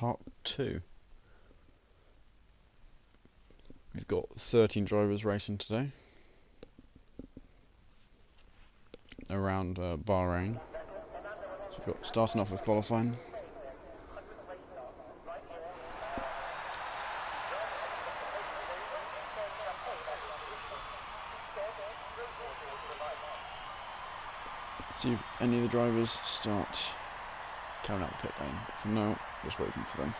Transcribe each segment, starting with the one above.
part 2. We've got 13 drivers racing today around Bahrain. So we've got starting off with qualifying. See if any of the drivers start carrying out the pit lane. For now, just waiting for them.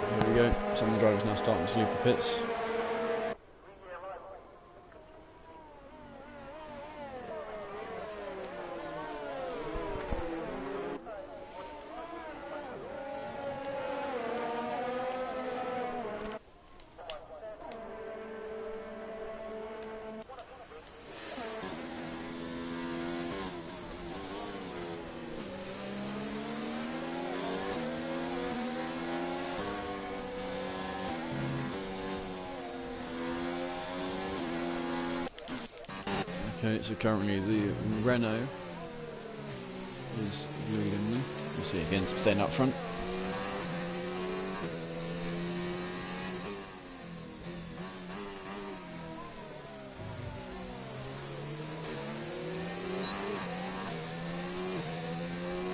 Here we go, some of the drivers now starting to leave the pits. Okay, so currently the Renault is leading them. You see it again, staying up front.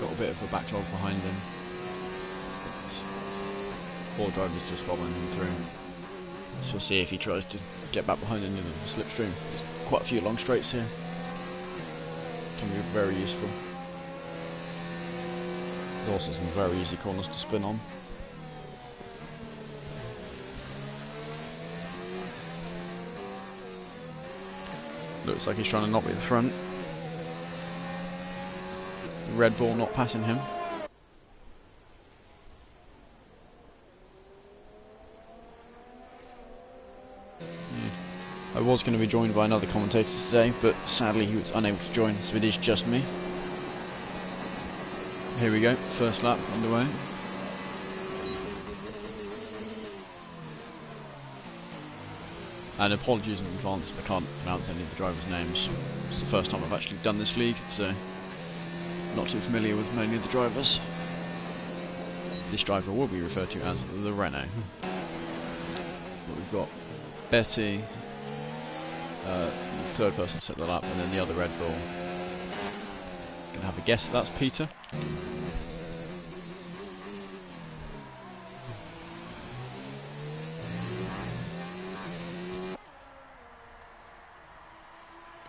Got a bit of a backlog behind them. 4 drivers just following him through. So we'll see if he tries to get back behind into the slipstream. There's quite a few long straights here. Can be very useful. There's also some very easy corners to spin on. Looks like he's trying to knock me at the front. The Red Bull not passing him. I was going to be joined by another commentator today, but sadly he was unable to join, so it is just me. Here we go, first lap underway. And apologies in advance if I can't pronounce any of the drivers' names. It's the first time I've actually done this league, so not too familiar with many of the drivers. This driver will be referred to as the Renault. But we've got Betty, the third person set the lap, and then the other Red Bull. Gonna have a guess that's Peter.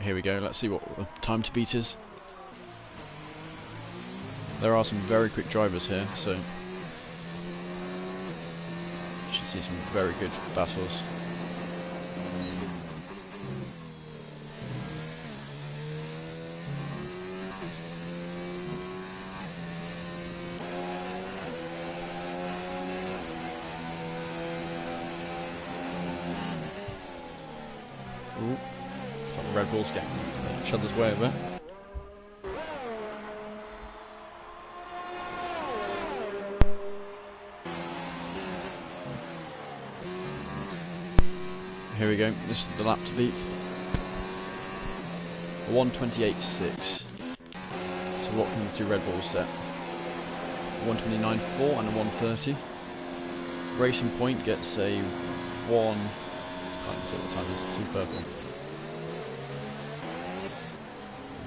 Here we go, let's see what the time to beat is. There are some very quick drivers here, so you should see some very good battles. Ooh, some Red Bulls getting each other's way over. Here we go, this is the lap to beat. A 1:28.6. So what can these two Red Bulls set? 1:29.4 and a 1:30. Racing Point gets a 1. Can't see what the time is, too purple.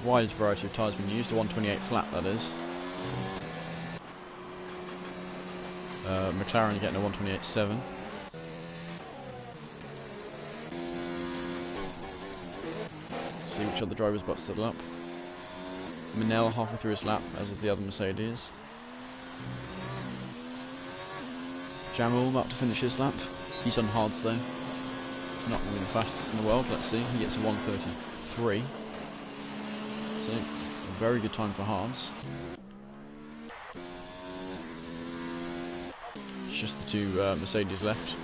Wide variety of tyres being used, a 1:28 flat that is. McLaren getting a 1:28.7. See which other drivers about to settle up. Manel halfway through his lap, as is the other Mercedes. Jamal about to finish his lap. He's on hards though. He's not one of the fastest in the world. Let's see. He gets a 1:33. So a very good time for hards. It's just the two Mercedes left. So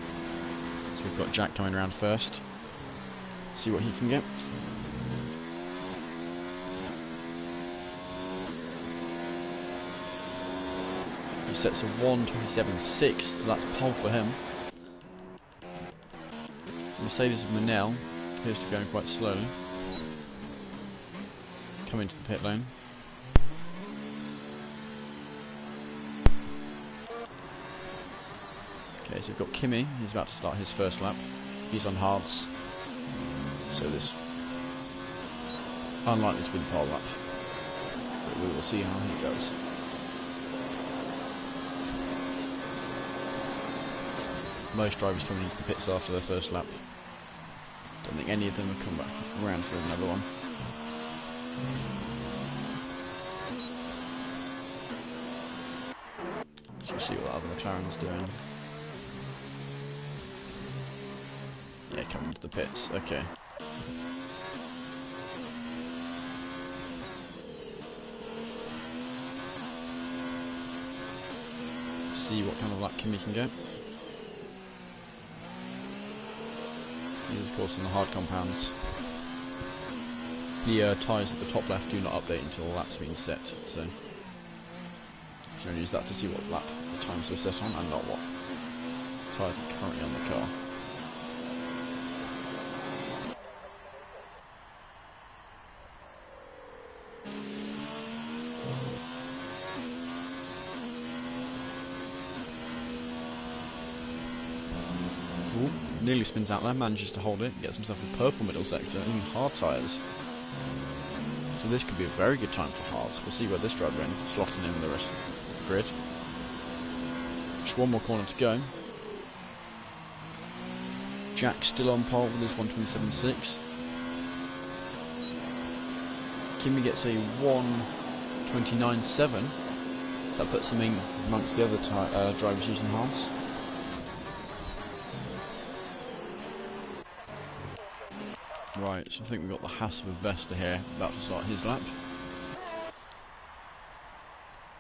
we've got Jack coming around first. See what he can get. He sets a 1:27.6, so that's pole for him. Mercedes of Manel appears to be going quite slowly. Coming to the pit lane. Okay, so we've got Kimi, he's about to start his first lap. He's on hards, so this unlikely to be the pole lap, but we will see how he goes. Most drivers coming into the pits after their first lap. Don't think any of them have come back around for another one. So we'll see what the other McLaren's doing. Yeah, coming to the pits, okay. See what kind of lap Kimi can get. He's of course on the hard compounds. The tyres at the top left do not update until the lap's been set, so you can only use that to see what lap the times were set on and not what tyres are currently on the car. Ooh, nearly spins out there, manages to hold it, gets himself a purple middle sector, even hard tyres. So this could be a very good time for hards. We'll see where this driver ends up slotting in the rest of the grid. Just one more corner to go. Jack still on pole with his 1:27.6. Kimi gets a 1:29.7. So that puts him in amongst the other drivers using hards. Right, so I think we've got the Haas of Vesta here, about to start his lap.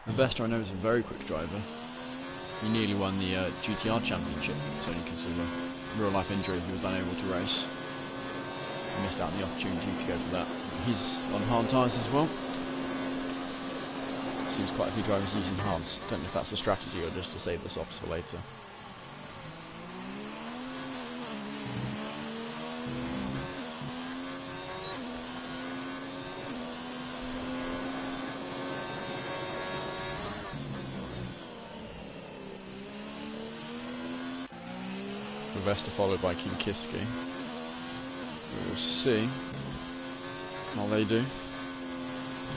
Vesta I know is a very quick driver. He nearly won the GTR championship, so only because of a real life injury he was unable to race. He missed out on the opportunity to go for that. He's on hard tyres as well. Seems quite a few drivers using hards. Don't know if that's a strategy or just to save the softs for later. Vesta followed by Kinkiski. We will see how they do.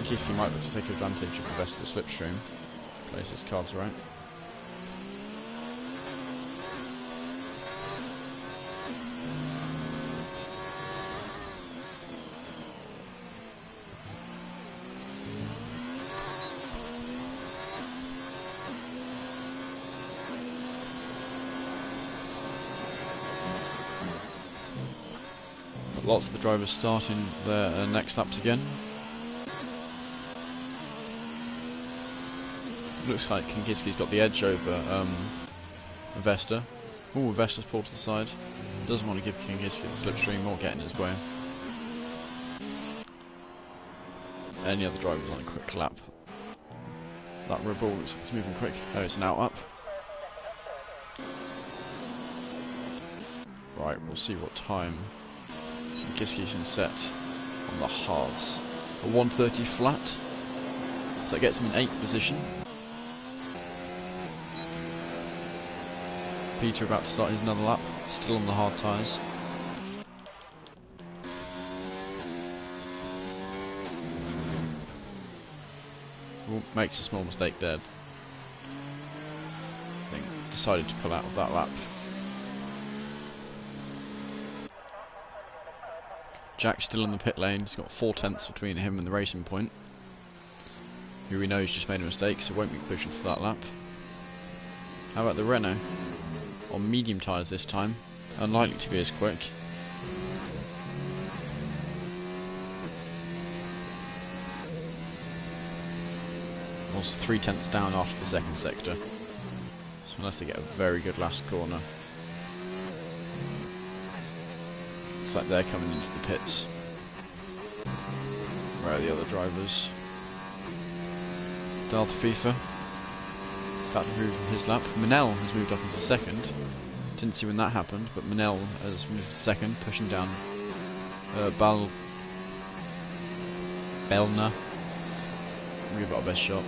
Kinkiski might look to take advantage of the Vesta slipstream. Plays his cards right. Lots of the drivers starting their next laps again. Looks like Kinkiski's got the edge over Vesta. Ooh, Vesta's pulled to the side. Doesn't want to give Kinkiski the slipstream or get in his way. Any other drivers on a quick lap. That Red Bull looks like it's moving quick. Oh, it's now up. Right, we'll see what time Kinkiski can set on the hards. A 1:30 flat, so that gets him in 8th position. Peter about to start his another lap, still on the hard tyres. Ooh, makes a small mistake there. I think decided to pull out of that lap. Jack's still in the pit lane, he's got 4 tenths between him and the racing point. Who we know has just made a mistake, so won't be pushing for that lap. How about the Renault? On medium tyres this time, unlikely to be as quick. Also 3 tenths down after the second sector. So unless they get a very good last corner. Looks like they're coming into the pits. Where are the other drivers? Darth FIFA about to move from his lap. Manel has moved up into second. Didn't see when that happened, but Manel has moved to second, pushing down Belner. We've got our best shot.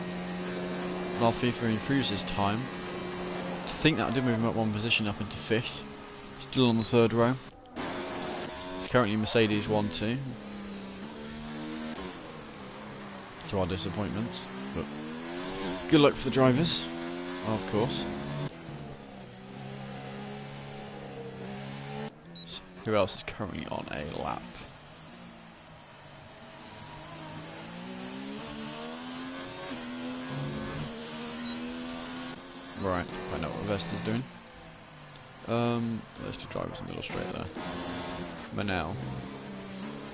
Darth FIFA improves his time. I think that did move him up one position up into fifth. Still on the third row. It's currently Mercedes 1-2. To our disappointments, but good luck for the drivers, of course. So who else is currently on a lap? Right, find out what Vesta's doing. There's two drivers in the middle straight there. Manel.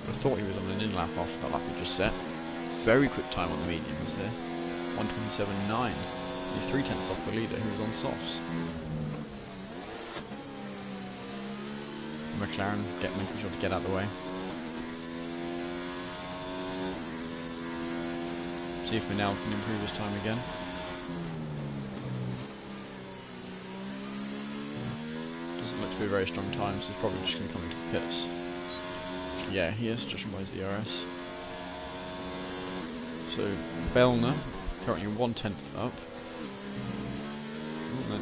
I thought he was on an in-lap after that lap he just set. Very quick time on the mediums there. 1:27.9. He's 3/10 off the leader who was on softs. McLaren making sure to get out of the way. See if Manel can improve his time again. Doesn't look to be a very strong time, so he's probably just going to come into the pits. Yeah, he is, judging by his ERS. So, Belner, currently 1/10 up. Ooh, no,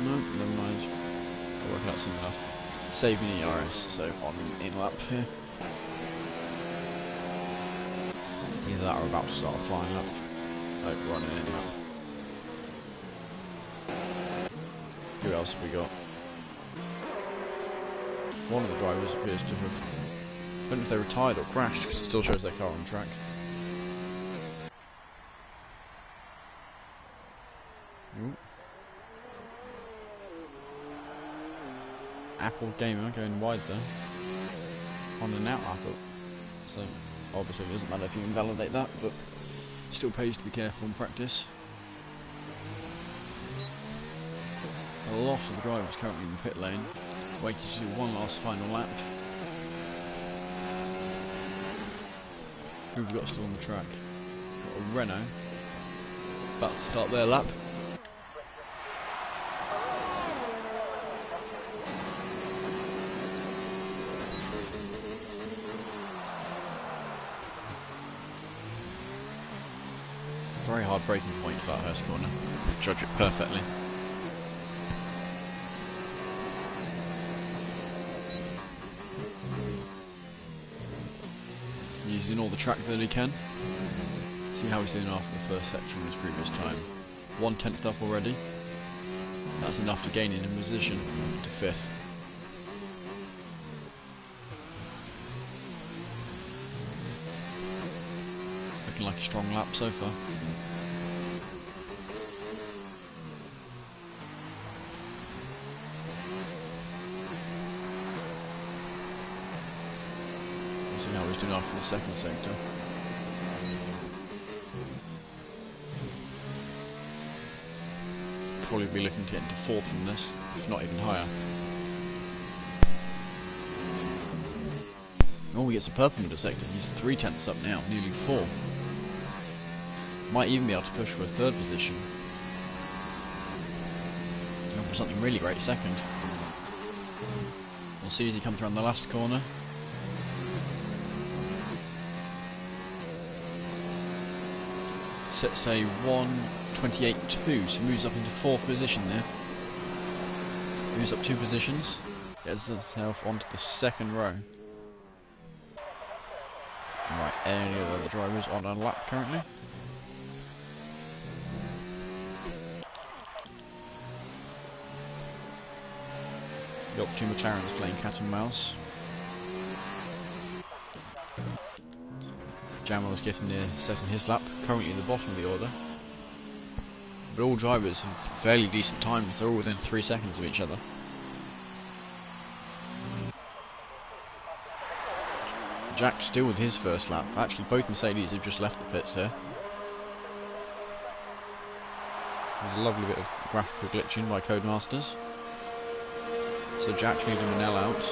no, never mind. I'll work out something else. Saving ERS, so on in lap here. Either that or about to start flying up. Oh, running in lap. Who else have we got? One of the drivers appears to have, I don't know if they retired or crashed, because it still shows their car on track. Ooh. Apple Gamer going wide there. On and out Apple. So, obviously it doesn't matter if you invalidate that, but still pays to be careful in practice. A lot of the drivers currently in the pit lane, waiting to do one last final lap. Who have we got still on the track? Got a Renault about to start their lap. Very hard braking point for that first corner. Judge it perfectly. Using all the track that he can. See how he's doing after the first section of his previous time. 1/10 up already. That's enough to gain him in position to fifth. Looking like a strong lap so far. See how he's doing after the second sector. Probably be looking to get into fourth from this, if not even higher. Oh, he gets a purple middle sector. He's 3/10 up now, nearly 4. Might even be able to push for a third position. And for something really great second. We'll see as he comes around the last corner. Sets a 1:28.2, so moves up into fourth position there. Moves up 2 positions, gets himself onto the second row. Right, any of the other drivers on a lap currently? Got 2 McLarens playing cat and mouse. Jamal's getting near setting his lap, currently in the bottom of the order. But all drivers have fairly decent times, they're all within 3 seconds of each other. Jack still with his first lap. Actually, both Mercedes have just left the pits here. There's a lovely bit of graphical glitching by Codemasters. So Jack leading Manel out.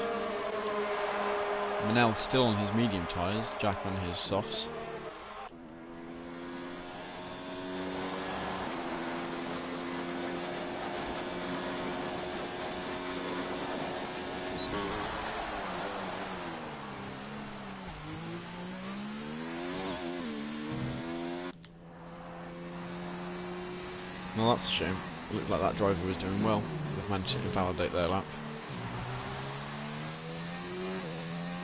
Manel still on his medium tyres, Jack on his softs. Well, that's a shame. It looked like that driver was doing well. They've managed to validate their lap.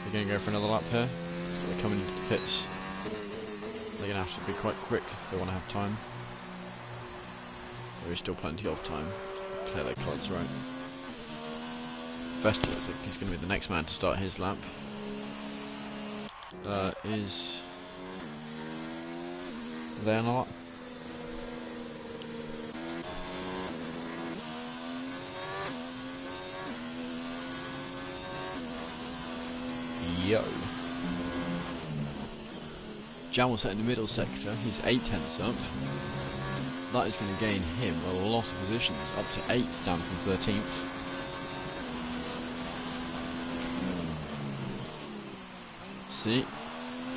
They're going to go for another lap here. So they're coming into the pits. They're going to have to be quite quick if they want to have time. There is still plenty of time. Play their cards right. Vesta looks like he's going to be the next man to start his lap. Is they on a lap? Yo. Jan will set in the middle sector, he's 8/10 up. That is going to gain him a lot of positions, up to 8th down from 13th. See,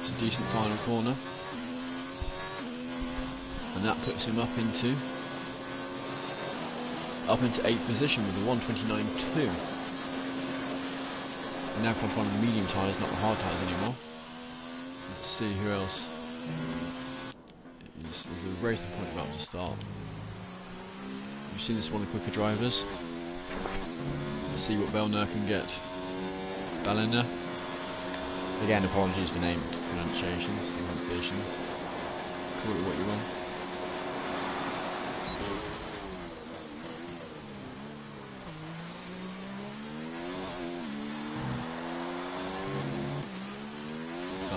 it's a decent final corner. And that puts him up into 8th position with a 1:29.2. Now controlling the medium tyres, not the hard tyres anymore. Let's see who else. There's a racing point about to start. You've seen this one of the quicker drivers. Let's see what Belner can get. Belner. Again, apologies for name pronunciations. Call it what you want.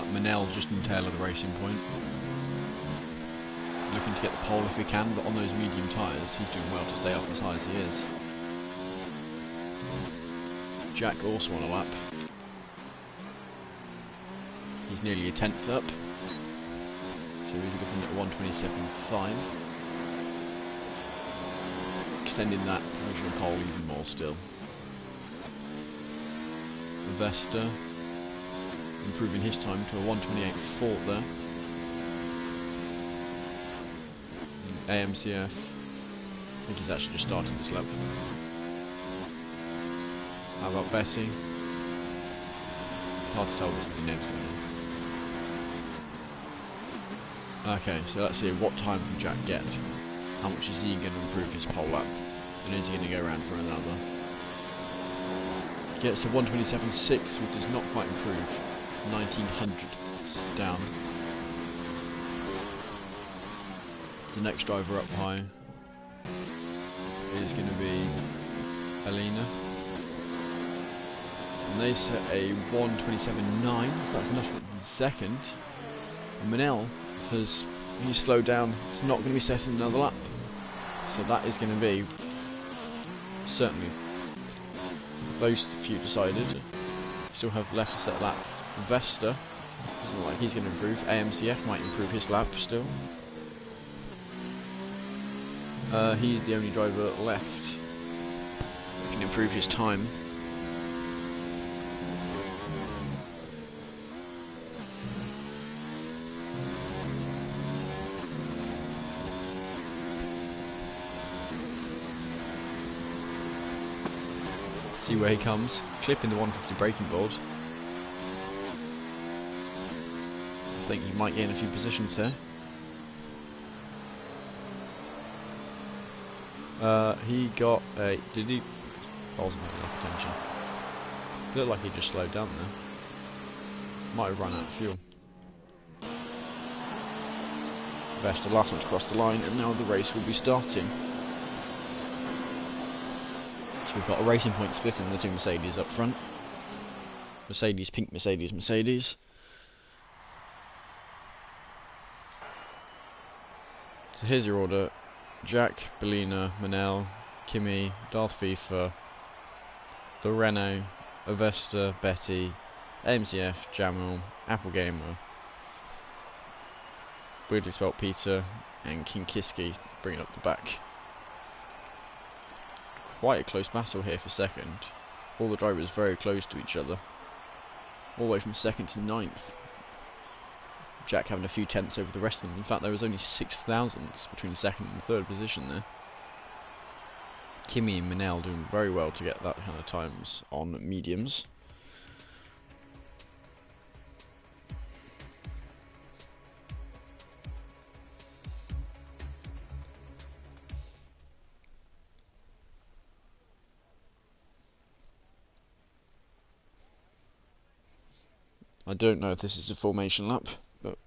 Manel just in tail of the racing point. Looking to get the pole if we can, but on those medium tyres he's doing well to stay up as high as he is. Jack also on a lap. He's nearly a 10th up. So he's looking at 1:27.5. Extending that provisional pole even more still. Vesta improving his time to a 1:28.4 there. And AMCF, I think he's actually just started this lap. How about Betty? Hard to tell this many names going on. Okay, so let's see what time can Jack get. How much is he going to improve his pole lap? And is he going to go around for another? Gets a 1:27.6, which does not quite improve. 1900ths down. The next driver up high is going to be Elena. And they set a 1:27.9, so that's nothing in second. And Manel he's slowed down, it's not going to be setting another lap. So that is going to be certainly those few decided. Still have left to set a lap. Vesta doesn't look like he's going to improve. AMCF might improve his lap still. He's the only driver left that can improve his time. See where he comes, clipping the 150 braking board. I think he might gain a few positions here. He got a... did he... I wasn't paying enough attention. Looked like he just slowed down there. Might have run out of fuel. Vesta last one to cross the line, and now the race will be starting. So we've got a racing point splitting the two Mercedes up front. Mercedes, pink Mercedes, Mercedes. So here's your order. Jack, Belina, Manel, Kimi, Darth FIFA, the Renault, Avesta, Betty, AMCF, Jamal, Apple Gamer, weirdly spelt Peter, and King Kiski bringing up the back. quite a close battle here for second. All the drivers very close to each other. All the way from second to ninth. Jack having a few tenths over the rest of them. In fact, there was only 6 thousandths between second and third position there. Kimi and Manel doing very well to get that kind of times on mediums. I don't know if this is a formation lap, but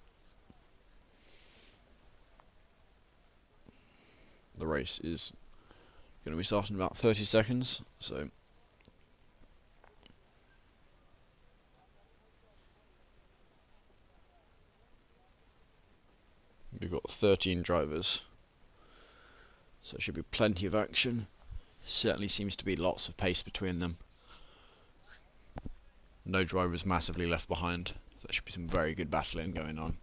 the race is going to be starting in about 30 seconds, so we've got 13 drivers, so there should be plenty of action. Certainly seems to be lots of pace between them. No drivers massively left behind, so there should be some very good battling going on.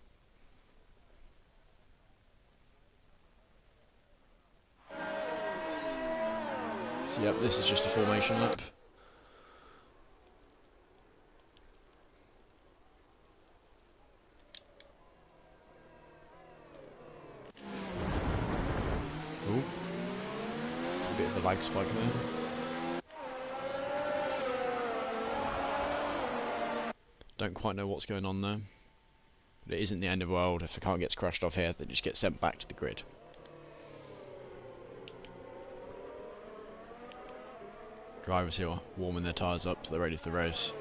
So yep, this is just a formation lap. Ooh. A bit of a lag spike there. Don't quite know what's going on there. But it isn't the end of the world. If the car gets crashed off here, they just get sent back to the grid. Drivers here are warming their tyres up so they're ready for the race.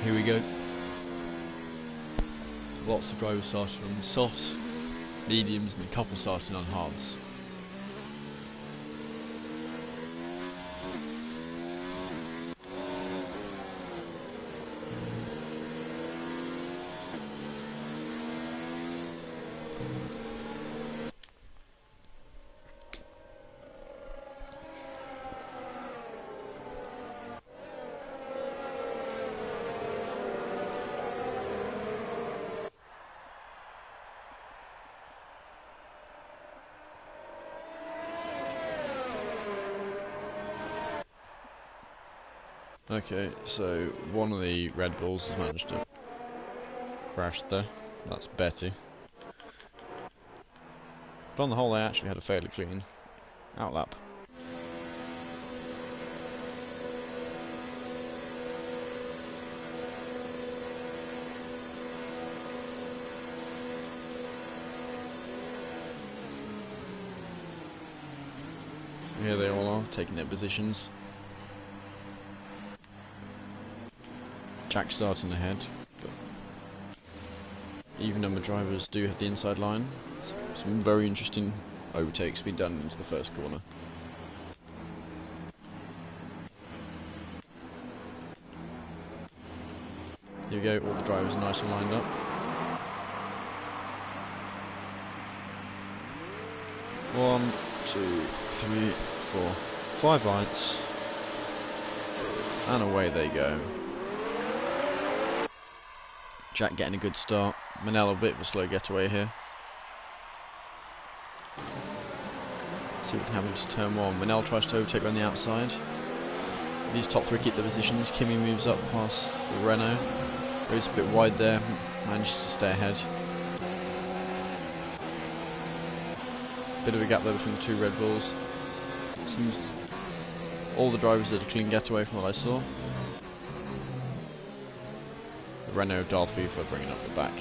Here we go. Lots of drivers starting on softs, mediums, and a couple starting on hards. Okay, so one of the Red Bulls has managed to crash there. That's Betty. But on the whole, they actually had a fairly clean outlap. So here they all are, taking their positions. Jack starting ahead, but even number drivers do have the inside line. Some very interesting overtakes being done into the first corner. Here we go, all the drivers are nice and lined up. One, two, three, four, 5 lights, and away they go. Jack getting a good start. Manel a bit of a slow getaway here. See what can happen to turn 1. Manel tries to overtake on the outside. These top 3 keep their positions. Kimi moves up past the Renault. Goes a bit wide there. Manages to stay ahead. Bit of a gap there between the 2 Red Bulls. Seems all the drivers did a clean getaway from what I saw. Renault Dalfi for bringing up the back.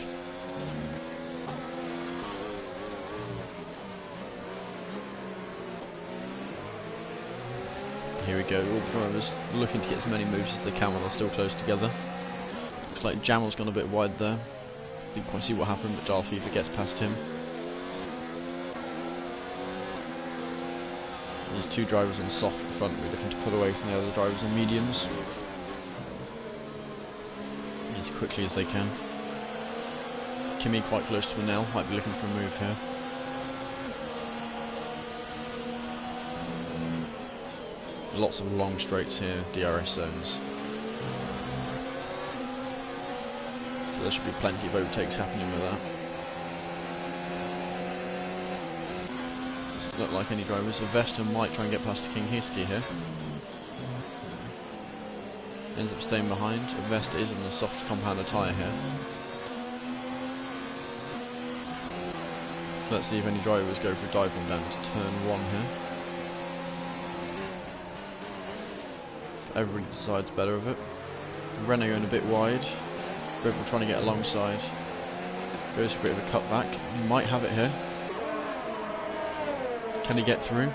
Here we go, all the drivers looking to get as many moves as they can while they're still close together. Looks like Jamal's gone a bit wide there. Didn't quite see what happened, but Dalfi gets past him. These 2 drivers on soft in front, we're looking to pull away from the other drivers on mediums. quickly as they can. Kimi quite close to Manel, might be looking for a move here. Lots of long straights here, DRS zones. So there should be plenty of overtakes happening with that. Doesn't look like any drivers. Vesta might try and get past King Hiski here. Ends up staying behind. Vesta is on the soft compounder tyre here. So let's see if any drivers go for a dive bomb down to turn 1 here. Everybody decides better of it. Renault going a bit wide. Red Bull trying to get alongside. Goes for a bit of a cutback. He might have it here. Can he get through?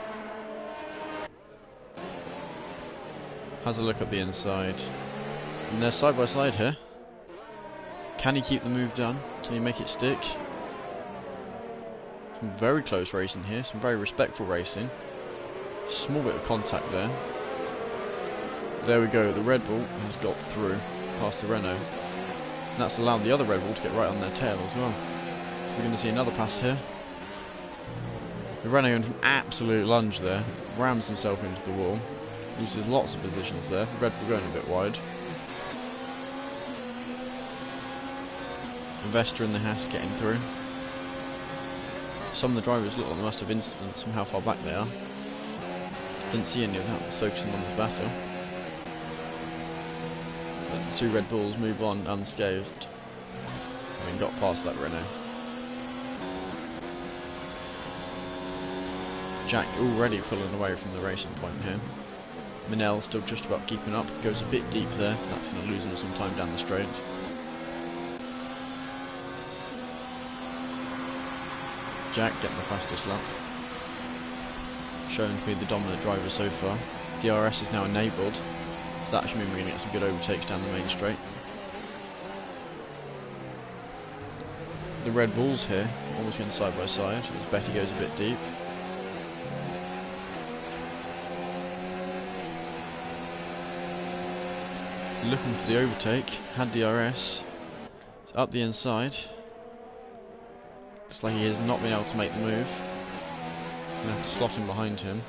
Has a look at the inside. And they're side by side here. Can he keep the move done? Can he make it stick? Some very close racing here. Some very respectful racing. Small bit of contact there. There we go, the Red Bull has got through past the Renault. And that's allowed the other Red Bull to get right on their tail as well. So we're going to see another pass here. The Renault into an absolute lunge there, rams himself into the wall, loses lots of positions there. The Red Bull going a bit wide. Vesta and the Haas getting through. Some of the drivers look like they must have incidents from how far back they are. Didn't see any of that, focusing on the battle. The 2 Red Bulls move on unscathed, having got past that Renault. Jack already pulling away from the racing point here. Manel still just about keeping up, goes a bit deep there, that's going to lose him some time down the straight. Jack getting the fastest lap. Shown to be the dominant driver so far. DRS is now enabled. So that should mean we're going to get some good overtakes down the main straight. The Red Bulls here, almost going side by side, as Betty goes a bit deep. Looking for the overtake, had DRS, it's up the inside. Looks like he has not been able to make the move. Gonna have to slot him behind him.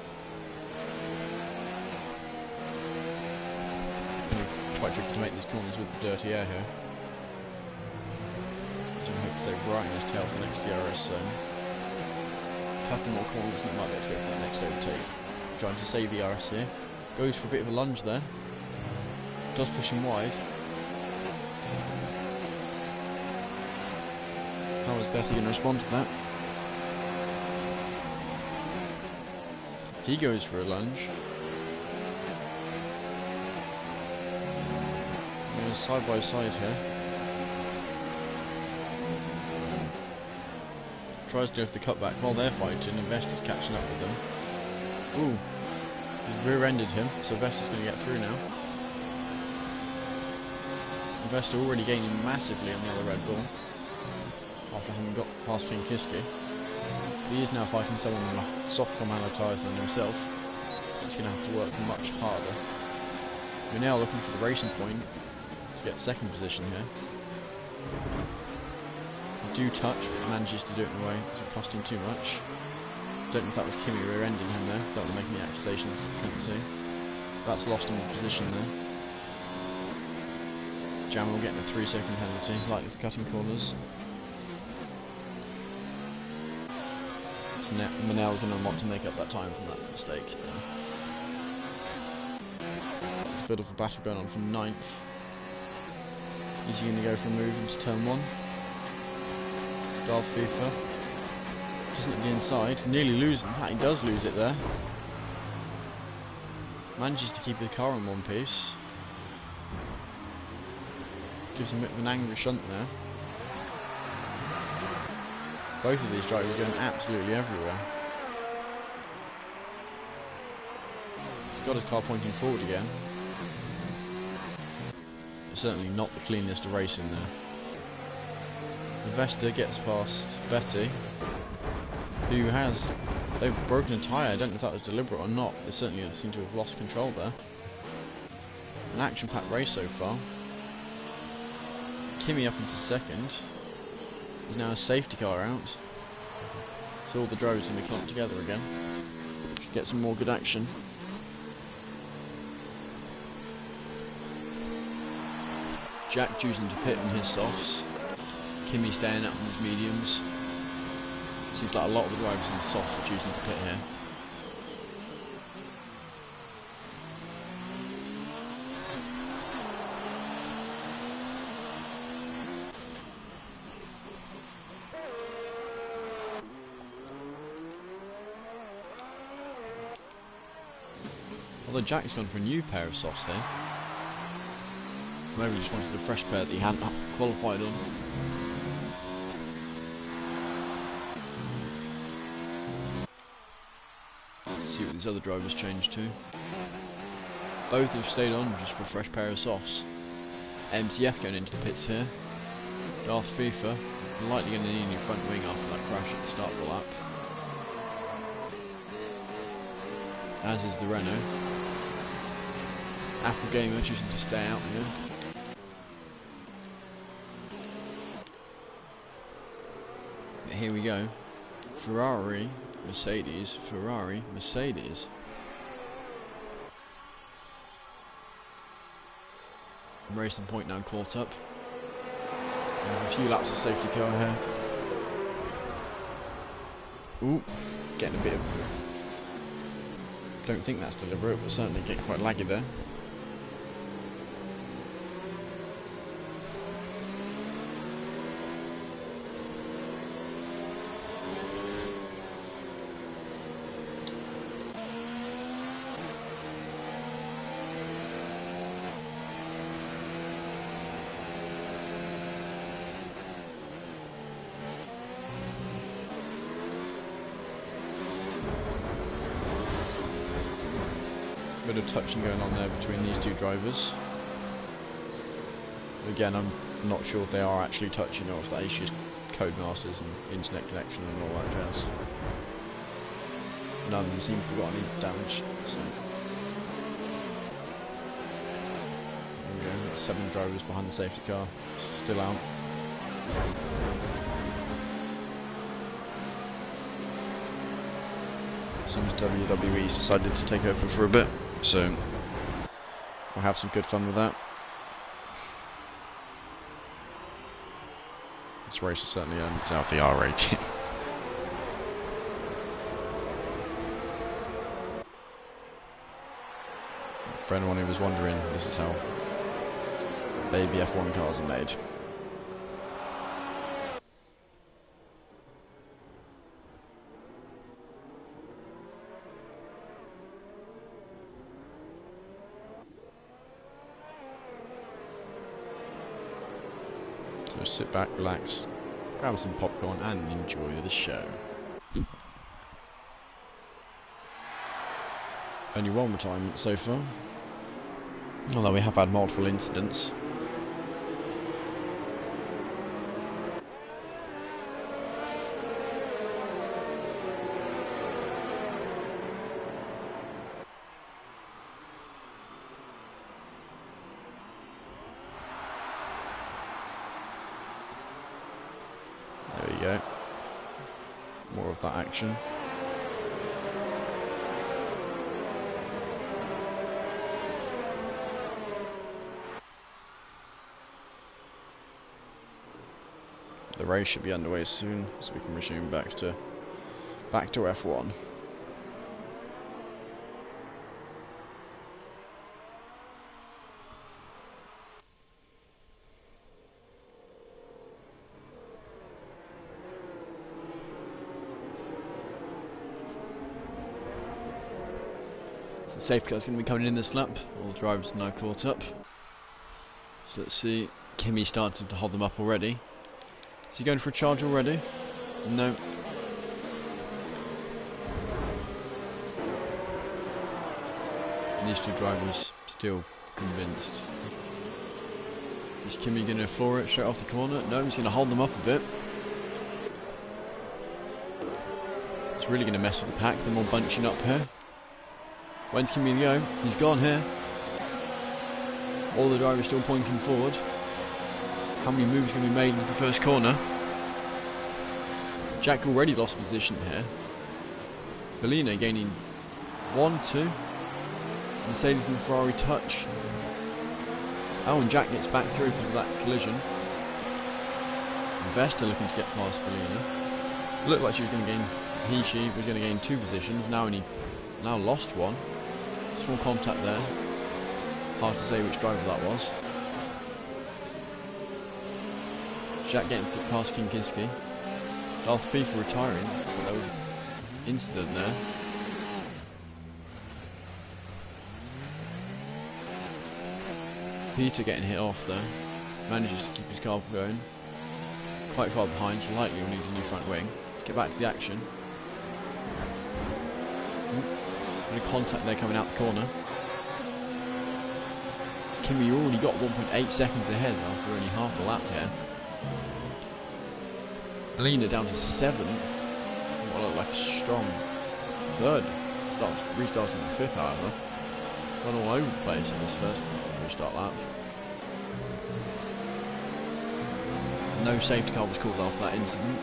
Quite tricky to make these corners with the dirty air here. So I hope to stay right in his tail for the next DRS zone. A couple more corners and it might be able to go for that next overtake. Trying to save DRS here. Goes for a bit of a lunge there. Does push him wide. How is Betty going to respond to that? He goes for a lunge. Side by side here. Tries to go for the cutback while they're fighting, and Vesta's catching up with them. Ooh, he's rear-ended him, so Vesta's going to get through now. And Vesta already gaining massively on the other Red Bull after having got past King Kiski. He is now fighting someone with soft commander tyres than himself. He's going to have to work much harder. We're now looking for the racing point. Get second position here. Do touch, but manages to do it in a way that doesn't cost him too much. Don't know if that was Kimi rear-ending him there. Don't want to make any accusations, couldn't see. That's lost him the position there. Jamal getting a 3-second penalty, likely for cutting corners. So now Manel's going to want to make up that time from that mistake. There's a bit of a battle going on for 9th. Is he going to go for a move into turn 1? Darth Bufa. Doesn't at the inside. Nearly losing. He does lose it there. Manages to keep his car in one piece. Gives him a bit of an angry shunt there. Both of these drivers are going absolutely everywhere. He's got his car pointing forward again. Certainly not the cleanest of racing there. Vesta gets past Betty, who has... they've broken a tyre. I don't know if that was deliberate or not. They certainly seem to have lost control there. An action-packed race so far. Kimi up into second. There's now a safety car out. So all the drivers are going to be clumped together again. Should get some more good action. Jack choosing to pit in his softs. Kimi staying up in his mediums. Seems like a lot of the drivers in the softs are choosing to pit here. Although Jack's gone for a new pair of softs here. Maybe he just wanted a fresh pair that he hadn't qualified on. Let's see what these other drivers changed to. Both have stayed on just for a fresh pair of softs. MTF going into the pits here. Darth FIFA likely going to need a new front wing after that crash at the start of the lap. As is the Renault. Apple Gamer choosing to stay out here. But here we go. Ferrari, Mercedes, Ferrari, Mercedes. Racing Point now caught up. We have a few laps of safety car here. Ooh, getting a bit of... Don't think that's deliberate, but certainly getting quite laggy there. Bit of touching going on there between these two drivers. Again, I'm not sure if they are actually touching or if that is just Codemasters and internet connection and all that jazz. None of them seem to have got any damage. So there we go. Got 7 drivers behind the safety car, still out. Seems WWE's decided to take over for a bit, so we'll have some good fun with that. This race has certainly earned itself the R rating. For anyone who was wondering, this is how baby F1 cars are made. So sit back, relax, grab some popcorn and enjoy the show. Only one retirement so far, although we have had multiple incidents. There we go. More of that action. The race should be underway soon, so we can resume back to F1. So the safety car's going to be coming in this lap. All the drivers are now caught up. So let's see. Kimi starting to hold them up already. Is he going for a charge already? No. And these two drivers still convinced. Is Kimi going to floor it straight off the corner? No, he's going to hold them up a bit. It's really going to mess with the pack. They're all bunching up here. When's Kimi going to go? He's gone here. All the drivers still pointing forward. How many moves are going to be made into the first corner? Jack already lost position here. Bellino gaining 1, 2. Mercedes and the Ferrari touch. Oh, and Jack gets back through because of that collision. Vesta looking to get past Bellino. Looked like she was going to gain. She was going to gain 2 positions. Now lost 1. Small contact there. Hard to say which driver that was. Jack getting past Kinkiski. Darth P for retiring. But there was an incident there. Peter getting hit off there. Manages to keep his car going. Quite far behind, so likely will need a new front wing. Let's get back to the action. Bit of contact there coming out the corner. Kimi, you already got 1.8 seconds ahead after only half a lap here. Alina down to 7th. What looked like a strong 3rd. Restarting the 5th, however. Run all over the place in this first restart lap. No safety car was called after that incident.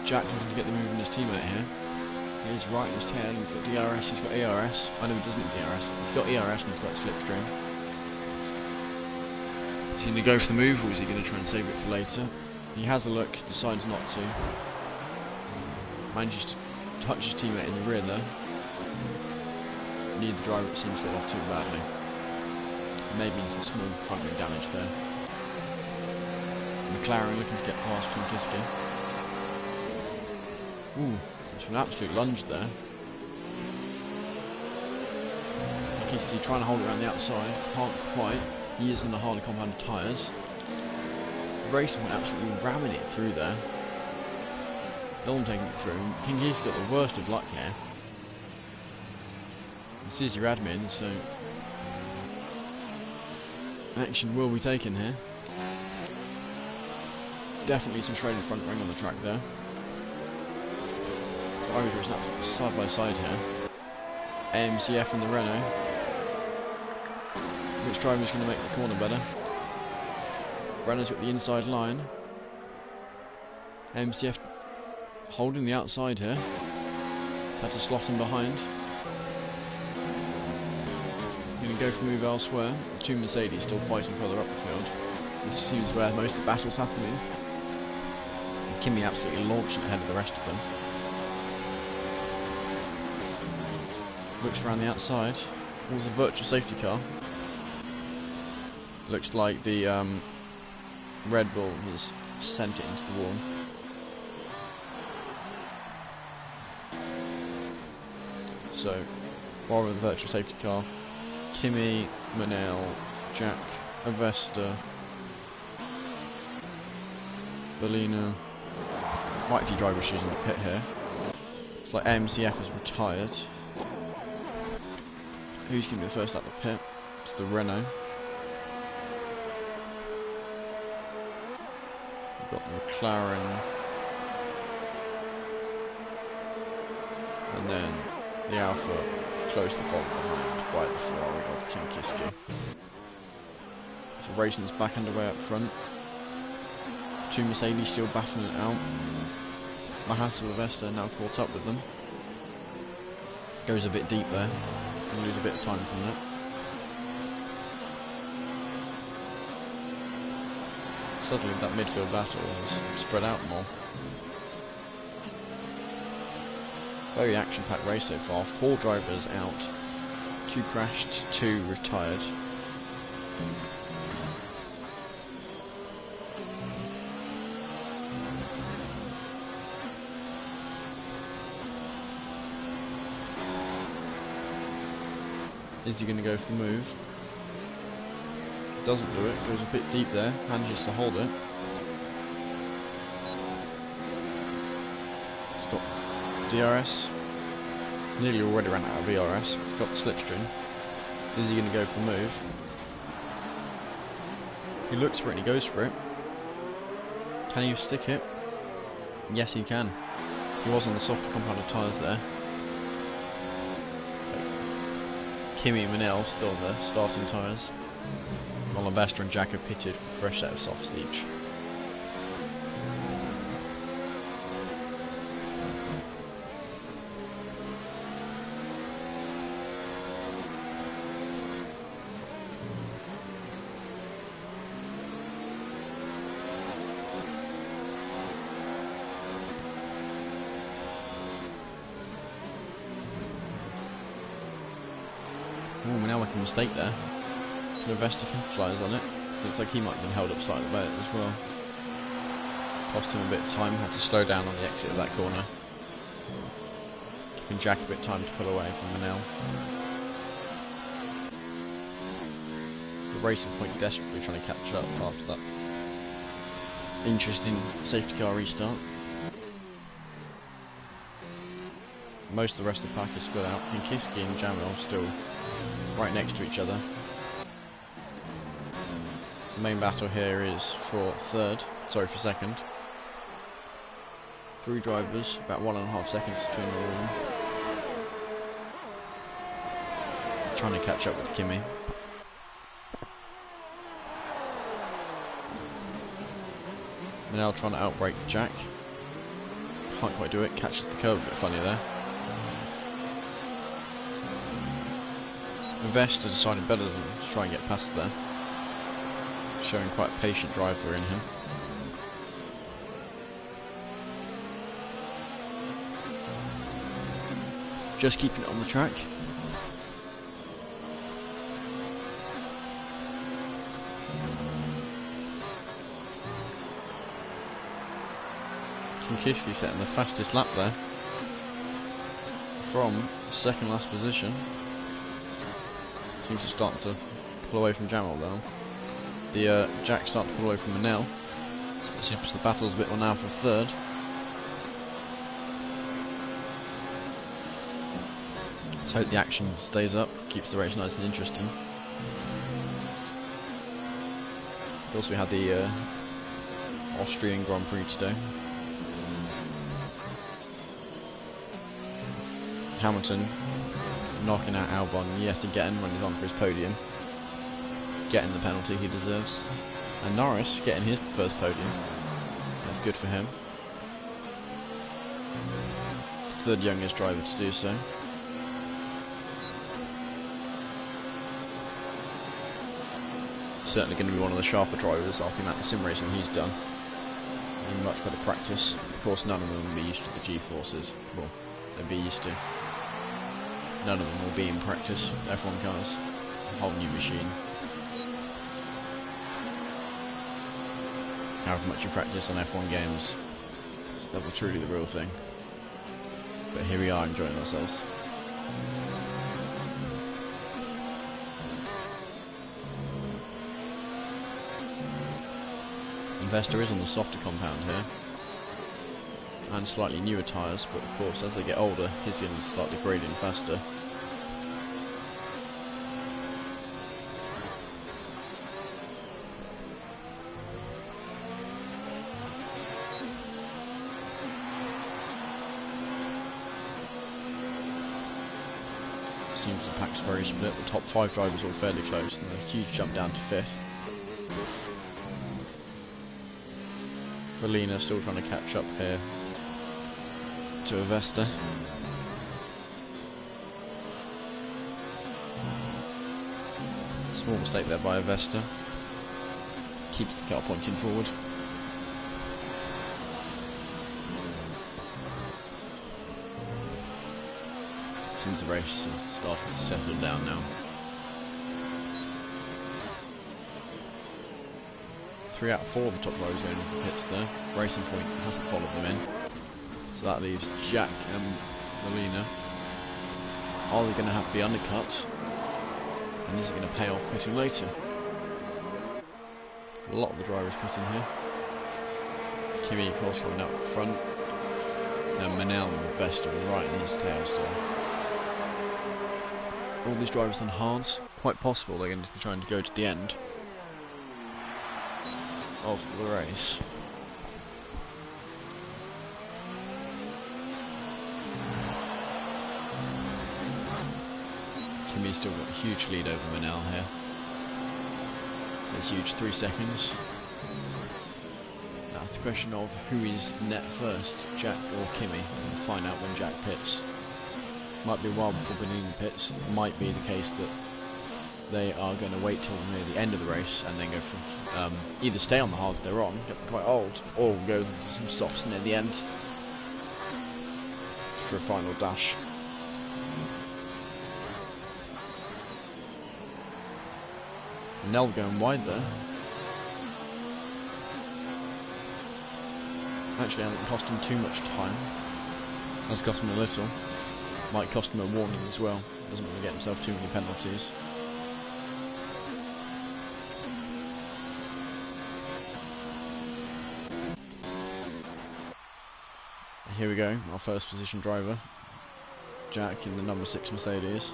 Jack looking to get the move on his teammate here. He's right in his tail, he's got DRS, he's got ERS. I know he doesn't have DRS, he's got ERS and he's got slipstream. Is he going to go for the move or is he going to try and save it for later? He has a look, decides not to. Manages to touch his teammate in the rear there. Neither driver it seems to get off too badly. Maybe some small front wing damage there. McLaren looking to get past Kinkiski. Ooh, it's an absolute lunge there. Kinkiski trying to hold it around the outside, can't quite. He is in the hardly compounded tyres. Racing went absolutely ramming it through there. No one taking it through. Kinkiski's got the worst of luck here. This is your admin, so action will be taken here. Definitely some shredded front wing on the track there. Driver is absolutely side by side here. AMCF and the Renault. Which driver is going to make the corner better? Renault's got the inside line. AMCF holding the outside here. Had to slot him behind. Going to go for a move elsewhere. The 2 Mercedes still fighting further up the field. This seems where most of the battle's happening. And Kimi absolutely launching ahead of the rest of them. Looks around the outside. Was a virtual safety car. Looks like the Red Bull has sent it into the wall. So, while with the virtual safety car, Kimi, Manel, Jack, Avesta, Bellino. Quite a few drivers using the pit here. It's like MCF has retired. Who's going to be the first out the pit? It's the Renault. We've got the McLaren. And then the Alpha closely followed behind by the Ferrari of Kinkiski. So racing's back underway up front. 2 Mercedes still battling it out. Mahasa Vesta now caught up with them. Goes a bit deep there. Gonna lose a bit of time from that. Suddenly that midfield battle has spread out more. Very action-packed race so far. 4 drivers out. 2 crashed, 2 retired. Is he going to go for the move? Doesn't do it. Goes a bit deep there. Manages to hold it. Stop. DRS. Nearly already ran out of VRS. Got the slipstream. Is he going to go for the move? He looks for it and he goes for it. Can he stick it? Yes, he can. He was on the soft compounded tyres there. Kimi and Manel still on their starting tyres, while Vesta and Jack have pitted for a fresh set of softs each. Oh, we're now making a mistake there. The Vesta capitalised on it. Looks like he might have been held up slightly by it as well. Cost him a bit of time, had to slow down on the exit of that corner. Giving Jack a bit of time to pull away from Manel. The Racing Point desperately trying to catch up after that interesting safety car restart. Most of the rest of the pack is split out. Kinkiski and Jamil still right next to each other. So the main battle here is for second. 3 drivers, about 1.5 seconds between all of them. Trying to catch up with Kimi. Manel trying to outbrake Jack. Can't quite do it, catches the curve a bit funny there. Vesta decided better than to try and get past there. Showing quite a patient driver in him. Just keeping it on the track. Kinkiski setting the fastest lap there. From second last position. Seems to start to pull away from Jamal though. The Jack starting to pull away from Manel. So it seems the battle's a bit more now for third. Let's hope the action stays up, keeps the race nice and interesting. Of course we had the Austrian Grand Prix today. Hamilton knocking out Albon yet again when he's on for his podium. Getting the penalty he deserves. And Norris getting his first podium. That's good for him. Third youngest driver to do so. Certainly going to be one of the sharper drivers after the amount of sim racing he's done. And much better practice. Of course none of them will be used to the G-forces. Well, they'll be used to. None of them will be in practice. F1 cars. A whole new machine. However much you practice on F1 games, that was truly the real thing. But here we are enjoying ourselves. Vesta is on the softer compound here. And slightly newer tyres, but of course as they get older, he's going to start degrading faster. Seems the pack's very split. The top 5 drivers all fairly close, and a huge jump down to 5th. Valina still trying to catch up here to Vesta. Small mistake there by Vesta. Keeps the car pointing forward. Seems the race is starting to settle down now. 3 out of 4 of the top drivers going into pits there. Racing Point hasn't followed them in. So that leaves Jack and Molina. Are they going to have to be undercut? And is it going to pay off pitting later? A lot of the drivers pitting here. Kimi, of course, coming up front. And Manel and Vesta right in his tail still. All these drivers on hards. Quite possible they're going to be trying to go to the end of the race. Kimi's Kimmy's still got a huge lead over Manel here. So a huge 3 seconds. Now it's the question of who is net first, Jack or Kimmy. We'll find out when Jack pits. Might be a while before Benini pits. It might be the case that they are going to wait till near the end of the race and then go for either stay on the hards they're on, get them quite old, or go to some softs near the end for a final dash. Nell going wide there. Actually hasn't cost him too much time. Has cost him a little. Might cost him a warning as well. Doesn't want to get himself too many penalties. Here we go, our first position driver, Jack in the number 6 Mercedes.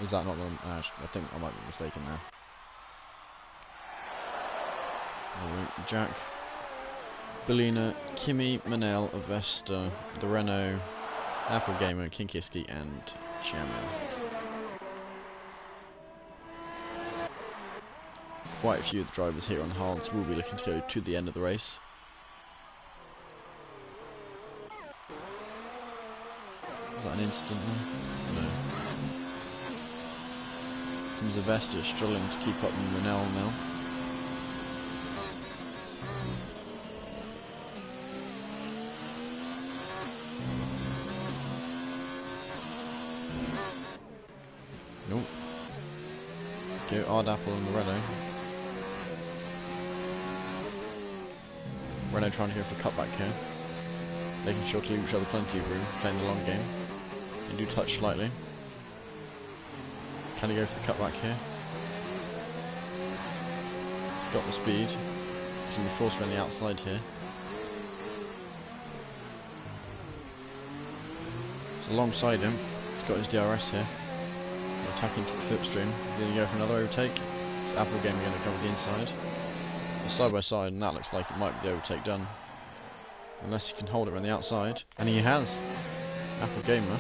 Is that not the... I think I might be mistaken there. Jack, Bellina, Kimmy, Manel, Avesta, the Renault, Apple Gamer, Kinkiski and Jamil. Quite a few of the drivers here on hards will be looking to go to the end of the race. Was that an incident there? No. Avesta struggling to keep up with Manel now. Nope. Go Ardapple and the Renault. Renault trying to go for a cutback here. Making sure to leave each other plenty of room, playing the long game. They do touch slightly. Can he go for the cutback here? Got the speed. He's going to be forced around the outside here. It's alongside him. He's got his DRS here. Attacking to the slipstream. He's going to go for another overtake. It's Apple Gamer going to cover the inside. They're side by side, and that looks like it might be the overtake done. Unless he can hold it around the outside. And he has. Apple Gamer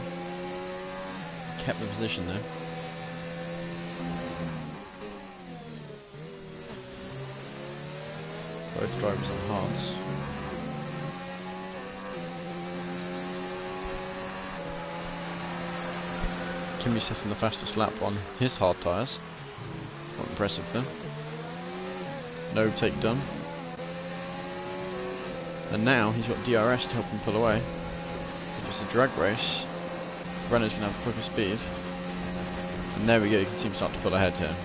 kept the position there. Both drivers on hards. Kimmy setting the fastest lap on his hard tyres. Quite impressive there. No overtake done. And now he's got DRS to help him pull away. If it's a drag race, Renault's going to have the quicker speed. And there we go, you can see him start to pull ahead here.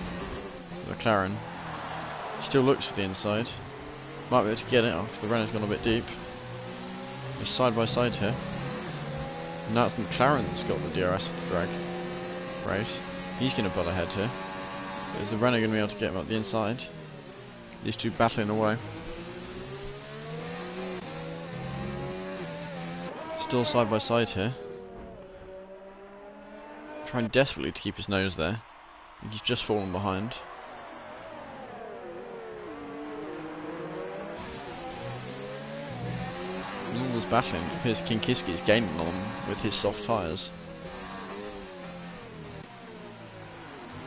So McLaren still looks for the inside. Might be able to get it off, the Renault's gone a bit deep. He's side by side here. And now it's McLaren that's got the DRS of the drag race. He's going to pull ahead here. But is the Renault going to be able to get him up the inside? These two battling away. Still side by side here. Trying desperately to keep his nose there. He's just fallen behind. All this battling, it appears Kinkiski is gaining on him with his soft tyres.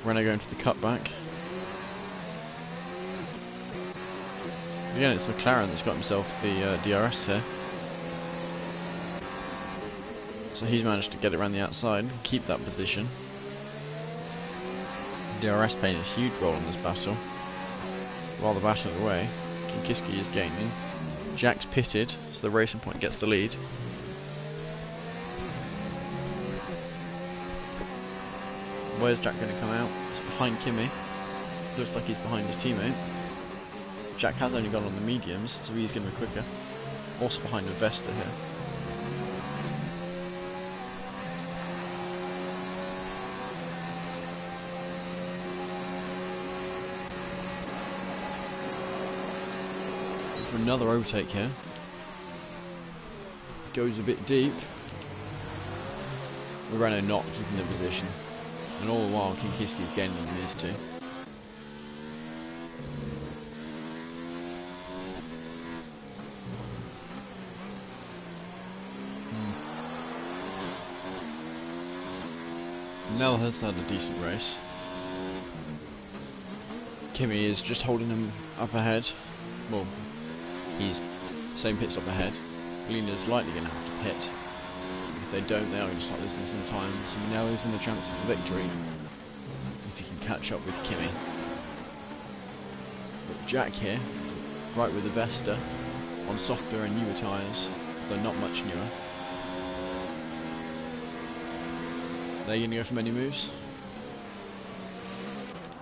Renault going for the cutback. Again, it's McLaren that's got himself the DRS here. So he's managed to get it around the outside, keep that position. DRS playing a huge role in this battle. While the battle away, Kinkiski is gaining. Jack's pitted, so the Racing Point gets the lead. Where's Jack going to come out? It's behind Kimmy. Looks like he's behind his teammate. Jack has only gone on the mediums, so he's going to be quicker. Also behind Avesta here. For another overtake here. Goes a bit deep. Renault not keeping the position. And all the while Kinkiski is gaining on these two. Nell has had a decent race. Kimi is just holding him up ahead. Well, he's same pit stop ahead. Lena's likely going to have to pit. If they don't, they are going to start losing some time. So Nell is in the chance for victory if he can catch up with Kimi. But Jack here, right with the Vesta, on softer and newer tyres, though not much newer. They're going to go for many moves.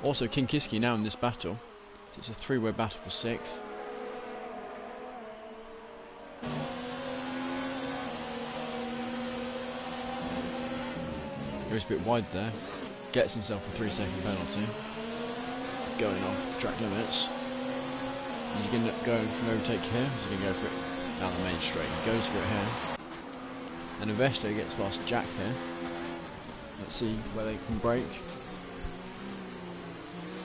Also, Kinkiski now in this battle, so it's a three-way battle for 6th. Goes a bit wide there, gets himself a 3-second penalty, going off the track limits. Is he going to go for an overtake here? Is he going to go for it down the main straight? He goes for it here. And Investo gets past Jack here. Let's see where they can break.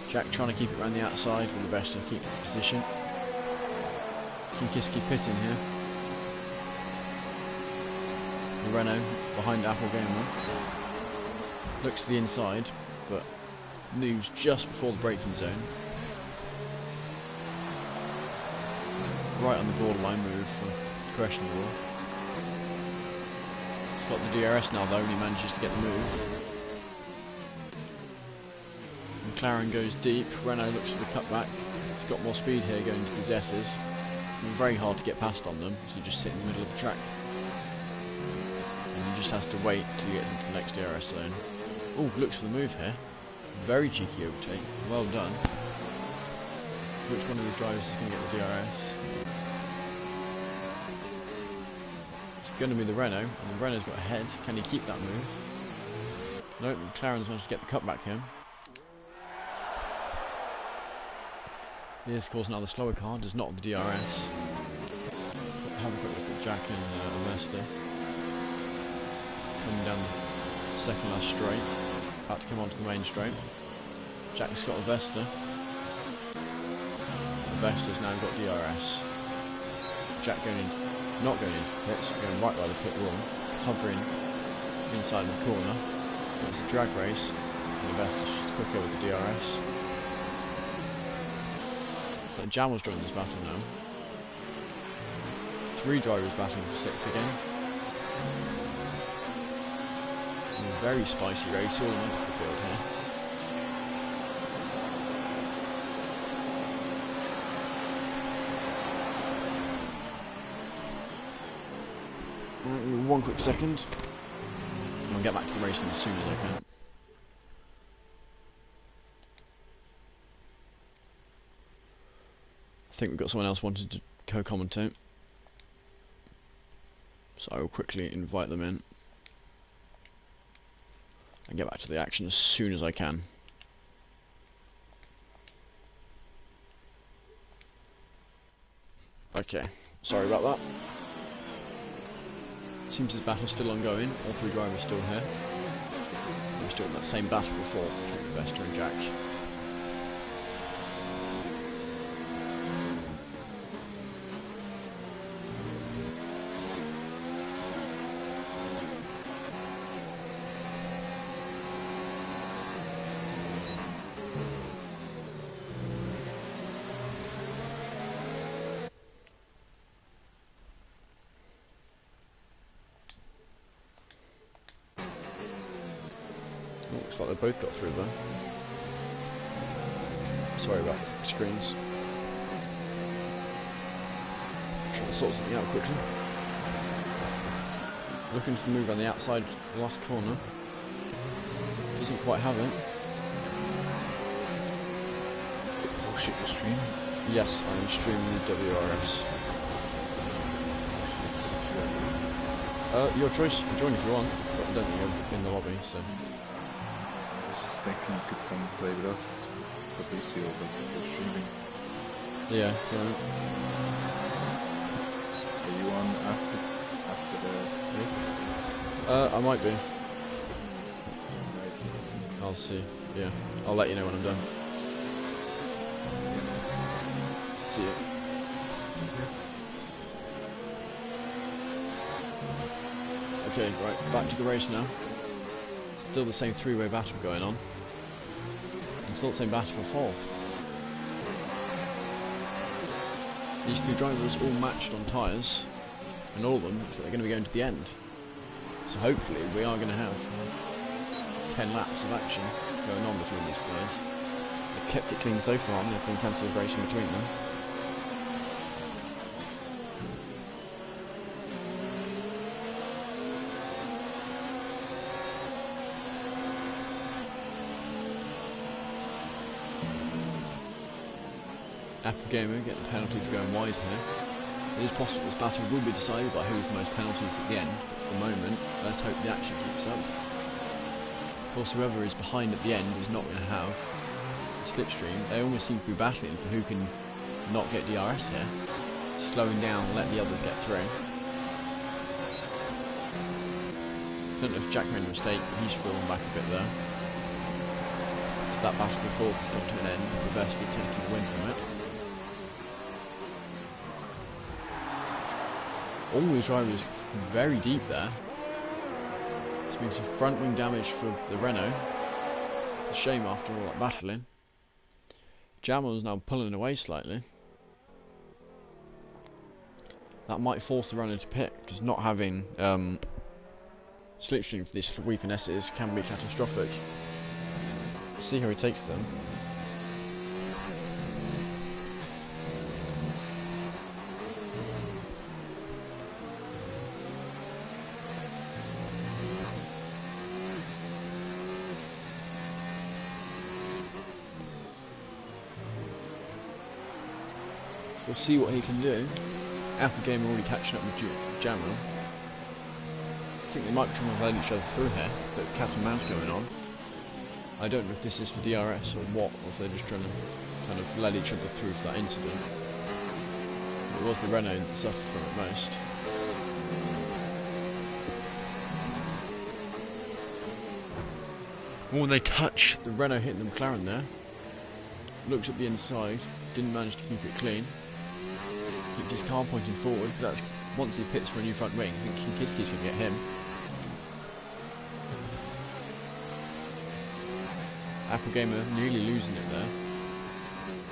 Jack trying to keep it around the outside with Investo keeps the position. Kinkiski pitting here. The Renault behind Apple Gamer. Looks to the inside, but moves just before the braking zone. Right on the borderline move for questionable. Got the DRS now though, and he manages to get the move. McLaren goes deep, Renault looks for the cutback. He's got more speed here going to these S's. It's very hard to get past on them, so you just sit in the middle of the track. And he just has to wait till he gets into the next DRS zone. Oh, looks for the move here. Very cheeky overtake, well done. Which one of these drivers is going to get the DRS? It's going to be the Renault, and the Renault's got ahead. Can he keep that move? No, McLaren's managed to get the cutback here. Here's, of course, now the slower car, does not have the DRS. Have a quick look at Jack and Vesta. Coming down the second last straight. About to come onto the main straight. Jack's got a Vesta. The Vesta's now got DRS. Jack not going into pits, going right by the pit wall, hovering inside the corner. It's a drag race, and the Vesta's just quicker with the DRS. So Jam was joining this battle now. 3 drivers battling for 6th again. And a very spicy race all amongst the field here. One quick second. And I'll get back to the racing as soon as I can. I think we've got someone else wanting to co-commentate. So I will quickly invite them in. And get back to the action as soon as I can. Okay, sorry about that. Seems this battle's still ongoing, all 3 drivers still here. We're still in that same battle before between Vesta and Jack. Looks like they both got through though. Sorry about the screens. Trying to sort something out quickly. Looking to move on the outside, the last corner. Doesn't quite have it. Oh shit, you're streaming? Yes, I'm streaming the WRS. Your choice, you can join if you want, but I don't think you're in the lobby, so. Thinking you could come play with us for PC or for streaming. Yeah, so. Are you on after the race? I might be. Right, so I'll see. Yeah, I'll let you know when I'm done. See you. Okay, right, back to the race now. Still the same three-way battle going on. And still the same battle for fourth. These three drivers all matched on tyres, and all of them looks like they're going to be going to the end. So hopefully we are going to have 10 laps of action going on between these guys. They've kept it clean so far, and there's been plenty of racing between them. Apple Gamer getting the penalty for going wide here. It is possible this battle will be decided by who's the most penalties at the end. At the moment, let's hope the action keeps up. Of course, whoever is behind at the end is not going to have a slipstream. They almost seem to be battling for who can not get DRS here. Slowing down and let the others get through. Don't know if Jack made a mistake, but he's fallen back a bit there. So that battle before has come to an end, reversed it, taking the win from it. All these drivers very deep there. This means some front wing damage for the Renault. It's a shame after all that battling. Jamal's now pulling away slightly. That might force the runner to pit, because not having slipstream for these sweeping S's can be catastrophic. See how he takes them. We'll see what he can do. Apple Gamer already catching up with Jamal. I think they might be trying to let each other through here. Bit of cat and mouse going on. I don't know if this is for DRS or what, or if they're just trying to kind of let each other through for that incident. It was the Renault that suffered from it most. When they touch, the Renault hitting the McLaren there. Looks at the inside, didn't manage to keep it clean. Kept his car pointing forward, but that's once he pits for a new front wing. I think Kiski's going to get him. Apple Gamer nearly losing it there.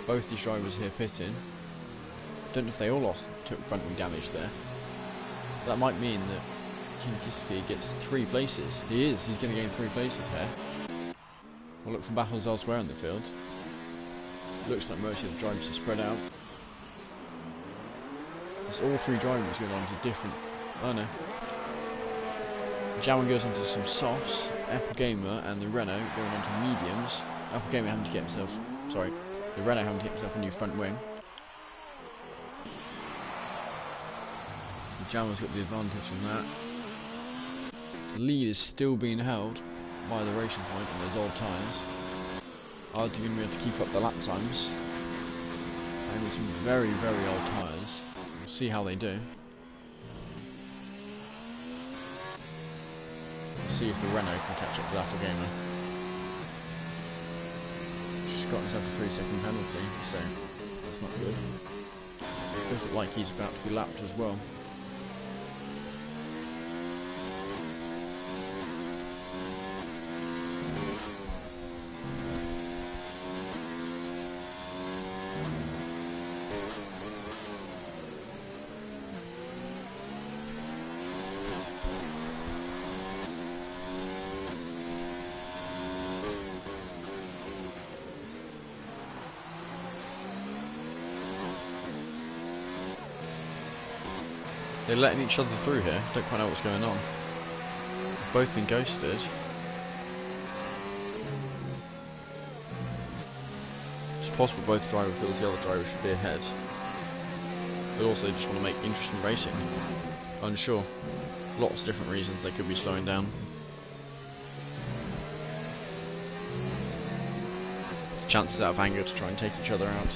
Both these drivers here pitting. Don't know if they all took front wing damage there. That might mean that Kiski gets 3 places. He's going to gain 3 places here. We'll look for battles elsewhere in the field. Looks like most of the drivers are spread out. There's all 3 drivers going on to different... Oh no. Jawan goes into some softs. Apple Gamer and the Renault going on to mediums. Apple Gamer having to get himself... Sorry. The Renault having to get himself a new front wing. Jawan's got the advantage on that. The lead is still being held by the Racing Point and those old tyres. Are they going to be able to keep up the lap times? And with some very, very old tyres. We'll see how they do. We'll see if the Renault can catch up with Apple Gamer. She's got himself a 3-second penalty, so that's not good. Feels it like he's about to be lapped as well. They're letting each other through here. Don't quite know what's going on. They've both been ghosted. It's possible both drivers feel the other driver should be ahead. But also just want to make interesting racing. Unsure. Lots of different reasons they could be slowing down. Chances out of anger to try and take each other out.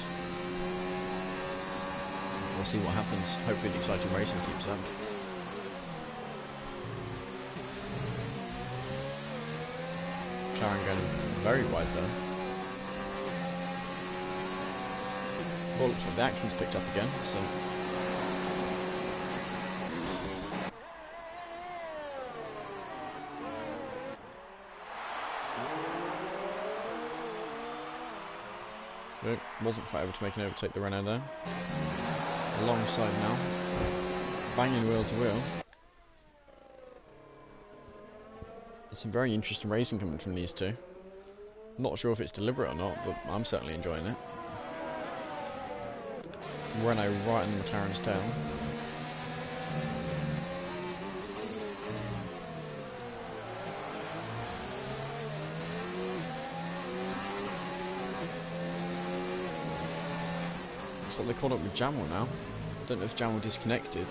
We'll see what happens. Hopefully the exciting racing keeps up. McLaren going very wide there. Well, looks like the action's picked up again, so... Nope, wasn't quite able to make an overtake the Renault there. Alongside now, banging wheel to wheel. There's some very interesting racing coming from these two. Not sure if it's deliberate or not, but I'm certainly enjoying it. Renault right in the McLaren's tail. Looks like they caught up with Jamal now. I don't know if Jamal disconnected.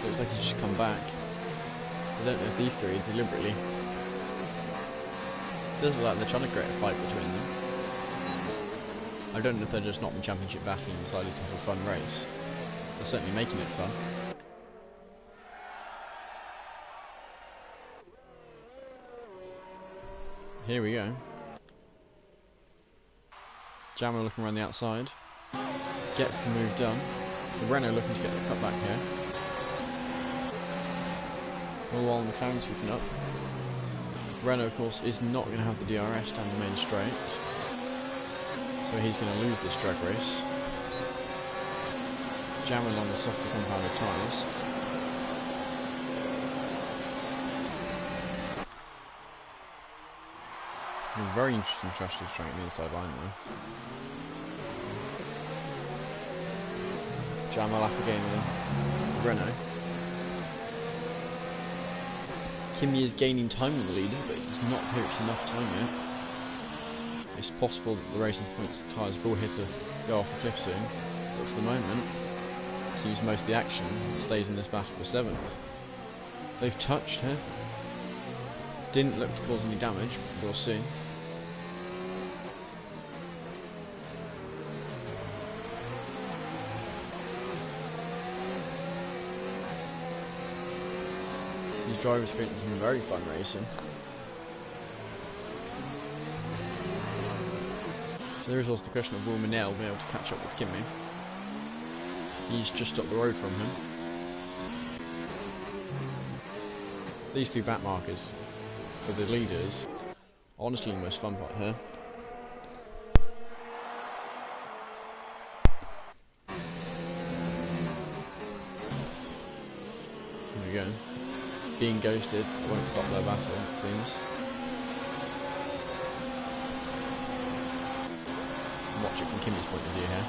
Looks like he's just come back. I don't know if these three deliberately. Feels like they're trying to create a fight between them. I don't know if they're just not in championship battle and decided to have a fun race. They're certainly making it fun. Here we go. Jamal looking around the outside. Gets the move done. The Renault looking to get the cutback here. All while McLaren's keeping up. Renault, of course, is not going to have the DRS down the main straight. So he's going to lose this drag race. Jamming on the softer compounded tyres. A very interesting strategy trying to get the inside line though. Jamal up again with Renault. Kimi is gaining time on the leader, but it does not appear it's enough time yet. It's possible that the Racing Point's tyres will hit go off a cliff soon, but for the moment, to use most of the action, stays in this battle for 7th. They've touched here. Didn't look to cause any damage, but we'll see. These drivers creating some very fun racing. So there is also the question of will Manel be able to catch up with Kimi. He's just up the road from him. These two back markers for the leaders, honestly the most fun part here. There we go. Being ghosted won't stop their battle, it seems. Watch it from Kimi's point of view here.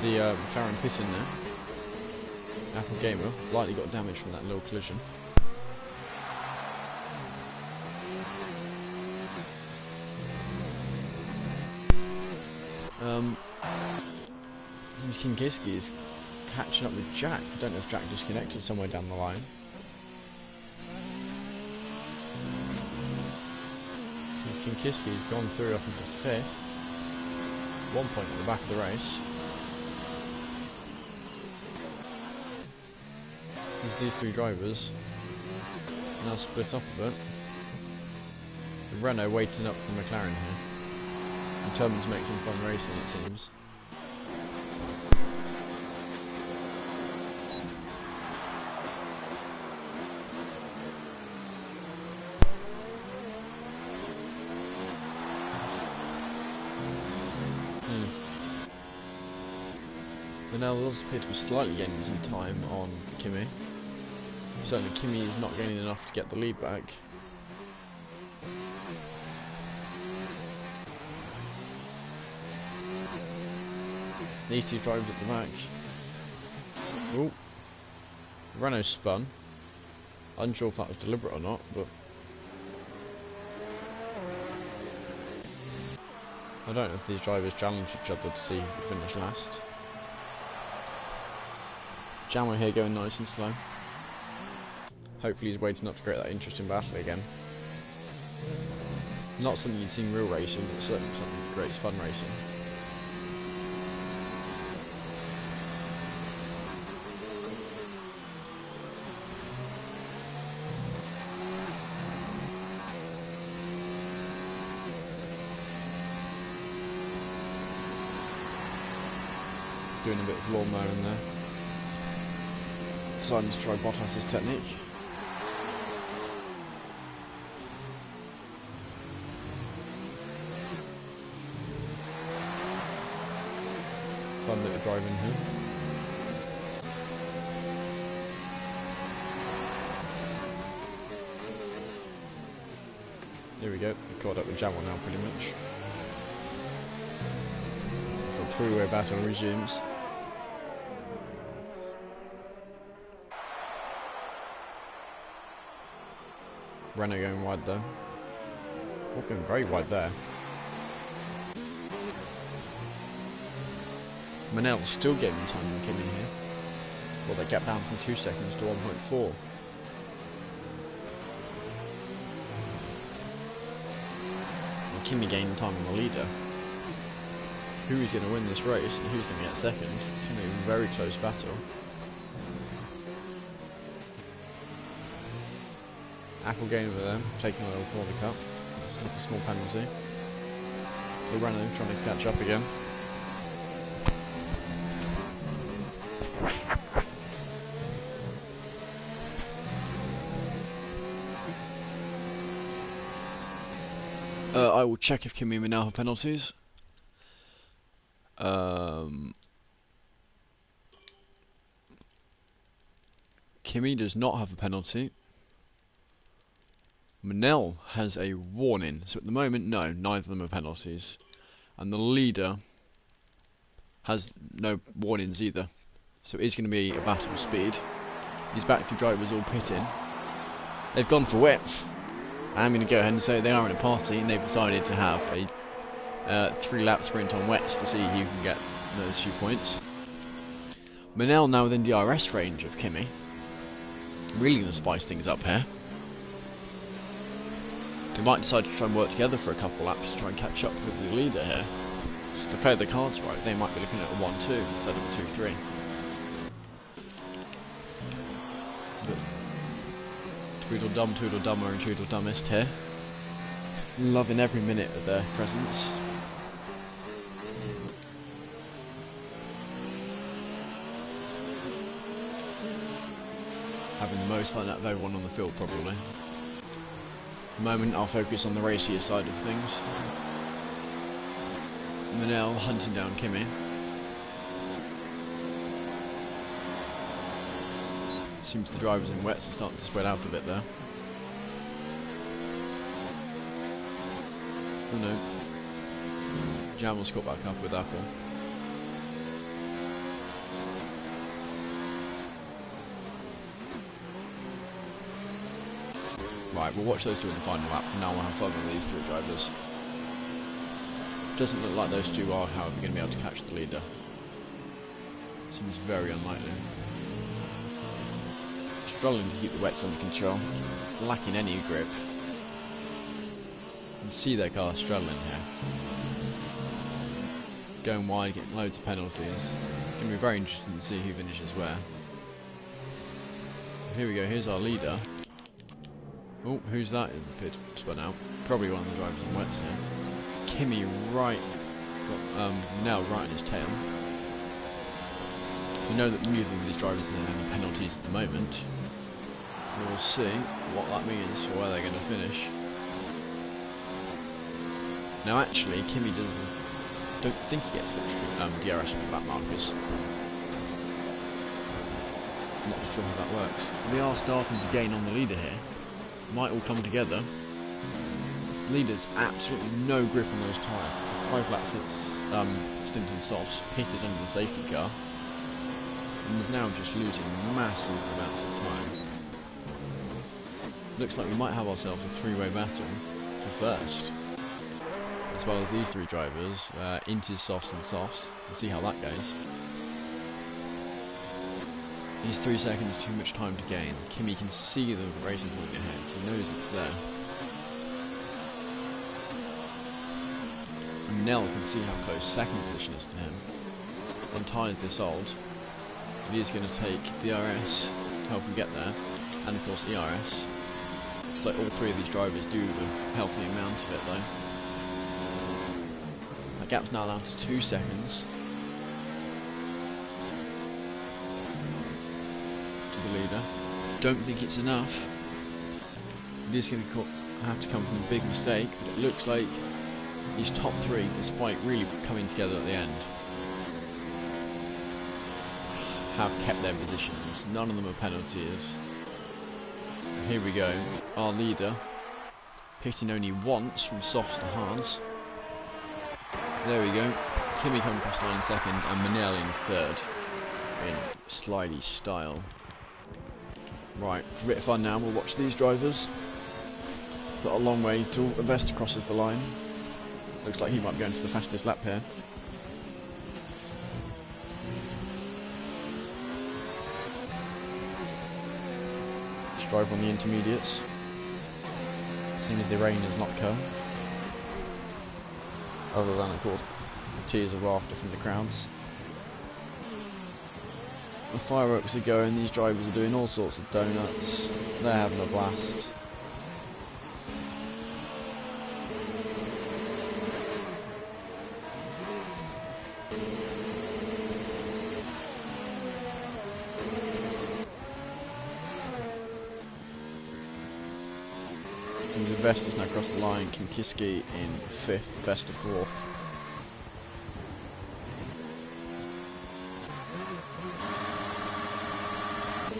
The McLaren pit in there. Apple Gamer lightly got damage from that little collision. Kinkiski is catching up with Jack. I don't know if Jack disconnected somewhere down the line. So Kinkiski's gone through up into 5th. 1 point at the back of the race. These three drivers now split up a bit. The Renault waiting up for the McLaren here. Determined to make some fun racing, it seems. But now does appear to be slightly gaining some time on Kimi. Certainly Kimi is not gaining enough to get the lead back. These two drivers at the back. Oh, Renault spun. Unsure if that was deliberate or not, but I don't know if these drivers challenge each other to see who finish last. Jamal here going nice and slow. Hopefully he's waiting up to create that interesting battle again. Not something you'd see in real racing, but certainly something that creates fun racing. doing a bit of lawnmower in there. Deciding to try Bottas's technique. Fun bit of driving here. Here we go, we caught up with Jamal now pretty much. So the three-way battle resumes. Renault going wide though. Oh, going very wide there. Manel still getting time on Kimi here. Well, they gap down from 2 seconds to 1.4. And Kimi gaining time on the leader. Who is going to win this race and who's going to get second? It's going to be a very close battle. Apple game over them, taking a little corner cut. Just a small penalty. The Renault trying to catch up again. I will check if Kimi now have penalties. Kimi does not have a penalty. Manel has a warning, so at the moment, no, neither of them have penalties. And the leader has no warnings either. So it is going to be a battle of speed. These back two drivers all pitting. They've gone for wets. I'm going to go ahead and say they are in a party and they've decided to have a 3-lap sprint on wets to see who can get those few points. Manel now within DRS range of Kimi. Really going to spice things up here. They might decide to try and work together for a couple laps to try and catch up with the leader here. So if they play the cards right, they might be looking at a 1-2 instead of a 2-3. Tweedledum, Tweedledummer and Tweedledummist here. Loving every minute of their presence. Having the most fun out of everyone on the field probably. At the moment I'll focus on the racier side of things. Manel hunting down Kimi. Seems the drivers in wets are starting to spread out a bit there. Oh no. Jamal's caught back up with Apple. Right, we'll watch those two in the final lap, and now we'll have fun with these three drivers. Doesn't look like those two are, however, going to be able to catch the leader. Seems very unlikely. Struggling to keep the wets under control, lacking any grip. You can see their car struggling here. Going wide, getting loads of penalties. It's going to be very interesting to see who finishes where. Here we go, here's our leader. Oh, who's that in the pit? Spun out. Probably one of the drivers in wets here. Kimi right, now right in his tail. We know that neither of these drivers have any penalties at the moment. We'll see what that means for where they're going to finish. Now actually, Kimi don't think he gets DRS for lap markers. Not sure how that works. We are starting to gain on the leader here. Might all come together. Leader's absolutely no grip on those tyres. 5 laps stint in softs, pitted under the safety car, and is now just losing massive amounts of time. Looks like we might have ourselves a 3-way battle for first, as well as these three drivers into softs and softs. We'll see how that goes. These 3 seconds too much time to gain. Kimi can see the racing point ahead. He knows it's there. And Nell can see how close second position is to him. Then tyres this old. It is going to take DRS to help him get there, and of course ERS. Looks like all 3 of these drivers do a healthy amount of it though. That gap's now down to 2 seconds. the leader. Don't think it's enough. It is going to have to come from a big mistake, but it looks like these top three, despite really coming together at the end, have kept their positions. None of them are penalties. Here we go. Our leader pitting only once from softs to hards. There we go. Kimi coming across the line in second, and Manel in third in slidey style. Right, for a bit of fun now, we'll watch these drivers. Got a long way till Avesta crosses the line. Looks like he might be going for the fastest lap here. Let's drive on the intermediates. Seeing as the rain has not come. Other than, of course, the tears of laughter from the crowds. The fireworks are going, these drivers are doing all sorts of donuts. They're having a blast. Vesta's now across the line, Kinkiski in 5th, Vesta 4th.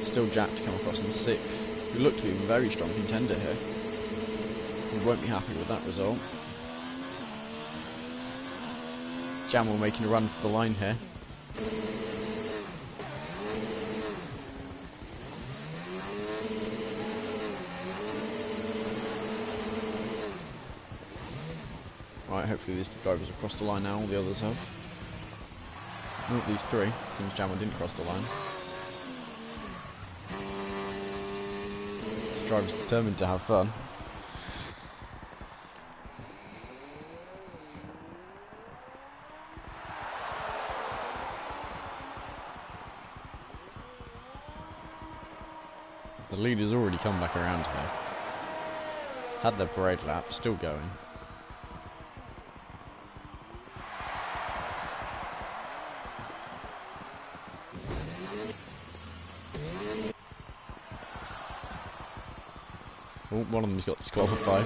Still Jack to come across in 6th, who look to be a very strong contender here. We won't be happy with that result. Jamal making a run for the line here. Right, hopefully these drivers have crossed the line now, all the others have. Not these three, seems Jamal didn't cross the line. This driver's determined to have fun. The leader's already come back around here. Had their parade lap, still going. Oh, one of them's got disqualified.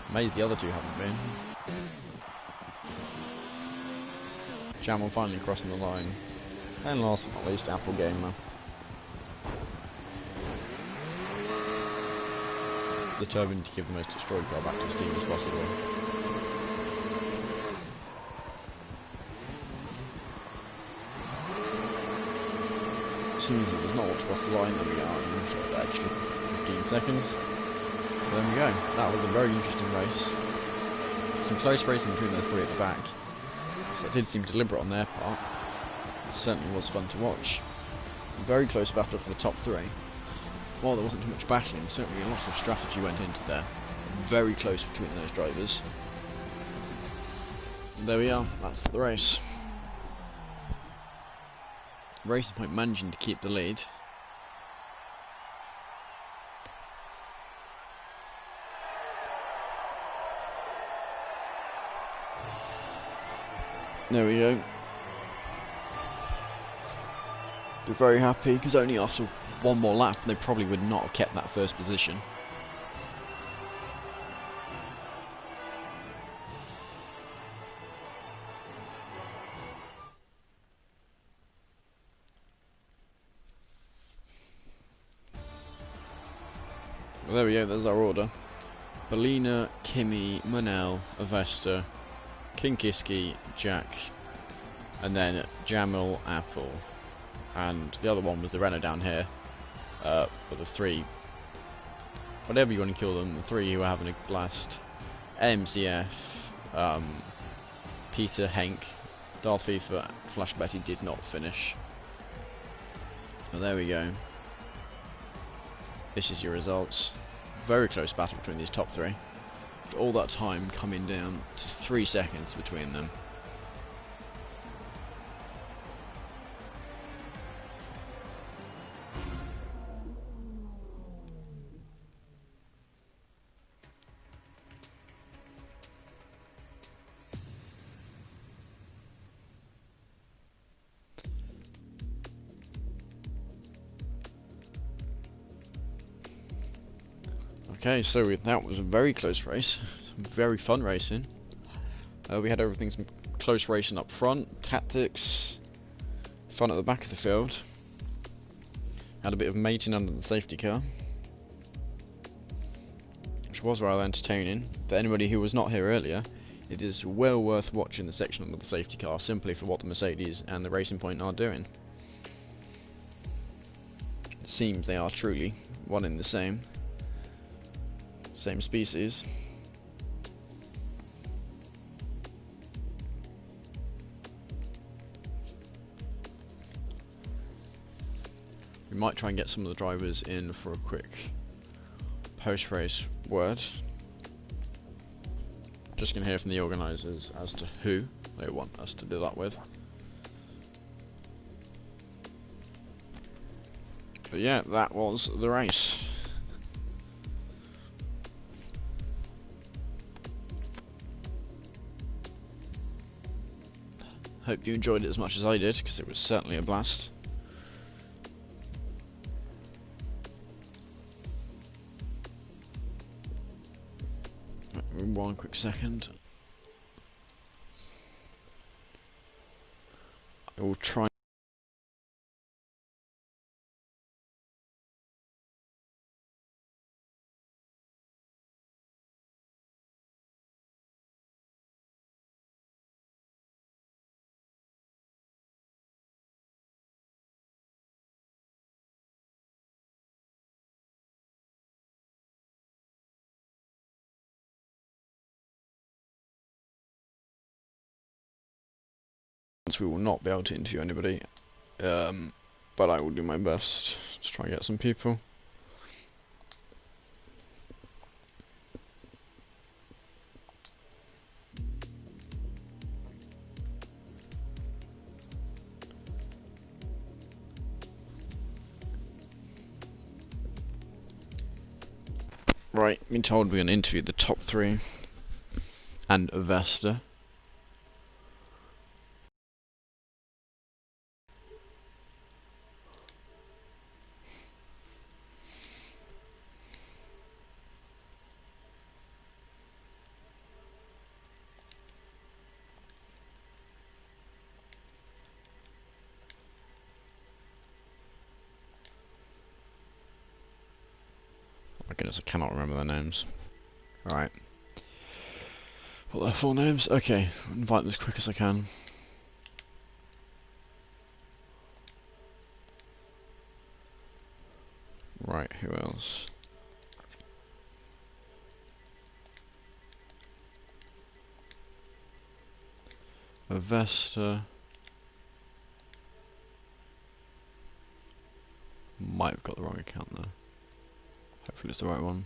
Amazed the other two haven't been. Jamal finally crossing the line. And last but not least, Apple Gamer. Determined to give the most destroyed car back to his team as possible. As soon as it does not want to cross the line, then we are in the extra 15 seconds. So there we go. That was a very interesting race. Some close racing between those three at the back. So it did seem deliberate on their part. It certainly was fun to watch. A very close battle for the top three. While there wasn't too much battling, certainly a lot of strategy went into there. Very close between those drivers. And there we are. That's the race. Racing Point managing to keep the lead. There we go. They're very happy because only after one more lap they probably would not have kept that first position. Well, there we go, there's our order. Belina, Kimi, Manel, Avesta, Kinkiski, Jack, and then Jamal, Apple. And the other one was the Renault down here. But the three, whatever you want to kill them, the three who are having a blast. MCF, Peter, Henk, Darth FIFA, Flash Betty did not finish. Well, there we go. This is your results. Very close battle between these top three. After all that time coming down to 3 seconds between them. Okay, so that was a very close race. Some very fun racing. We had everything, some close racing up front, tactics, fun at the back of the field. Had a bit of mating under the safety car, which was rather entertaining. For anybody who was not here earlier, it is well worth watching the section under the safety car, simply for what the Mercedes and the Racing Point are doing. It seems they are truly one in the same species. We might try and get some of the drivers in for a quick post-race word. Just gonna hear from the organisers as to who they want us to do that with. But yeah, that was the race. Hope you enjoyed it as much as I did, because it was certainly a blast. One quick second. I will try. We will not be able to interview anybody, but I will do my best to try and get some people. Right, been told we're going to interview the top 3 and Avesta. My goodness, I cannot remember their names. Right. What are their full names? Okay, invite them as quick as I can. Right, who else? Avesta. Might have got the wrong account there. Hopefully it's the right one.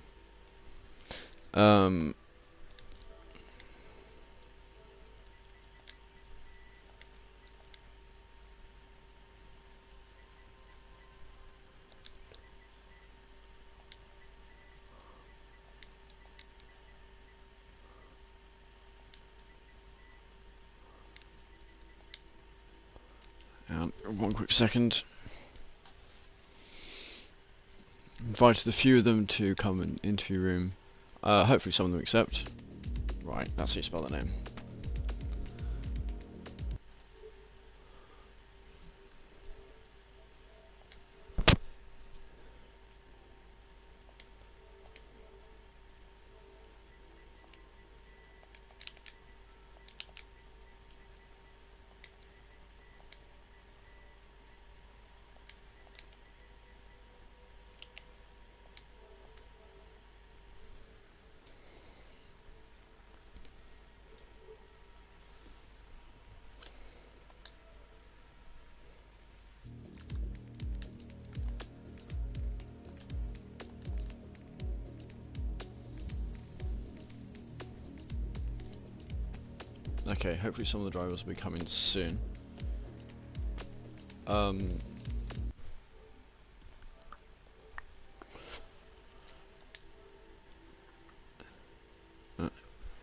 And one quick second. Invited a few of them to come in interview room. Hopefully some of them accept. Right, that's how you spell the name. Okay, hopefully some of the drivers will be coming soon.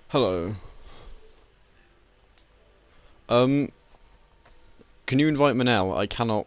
Hello. Can you invite Manel? I cannot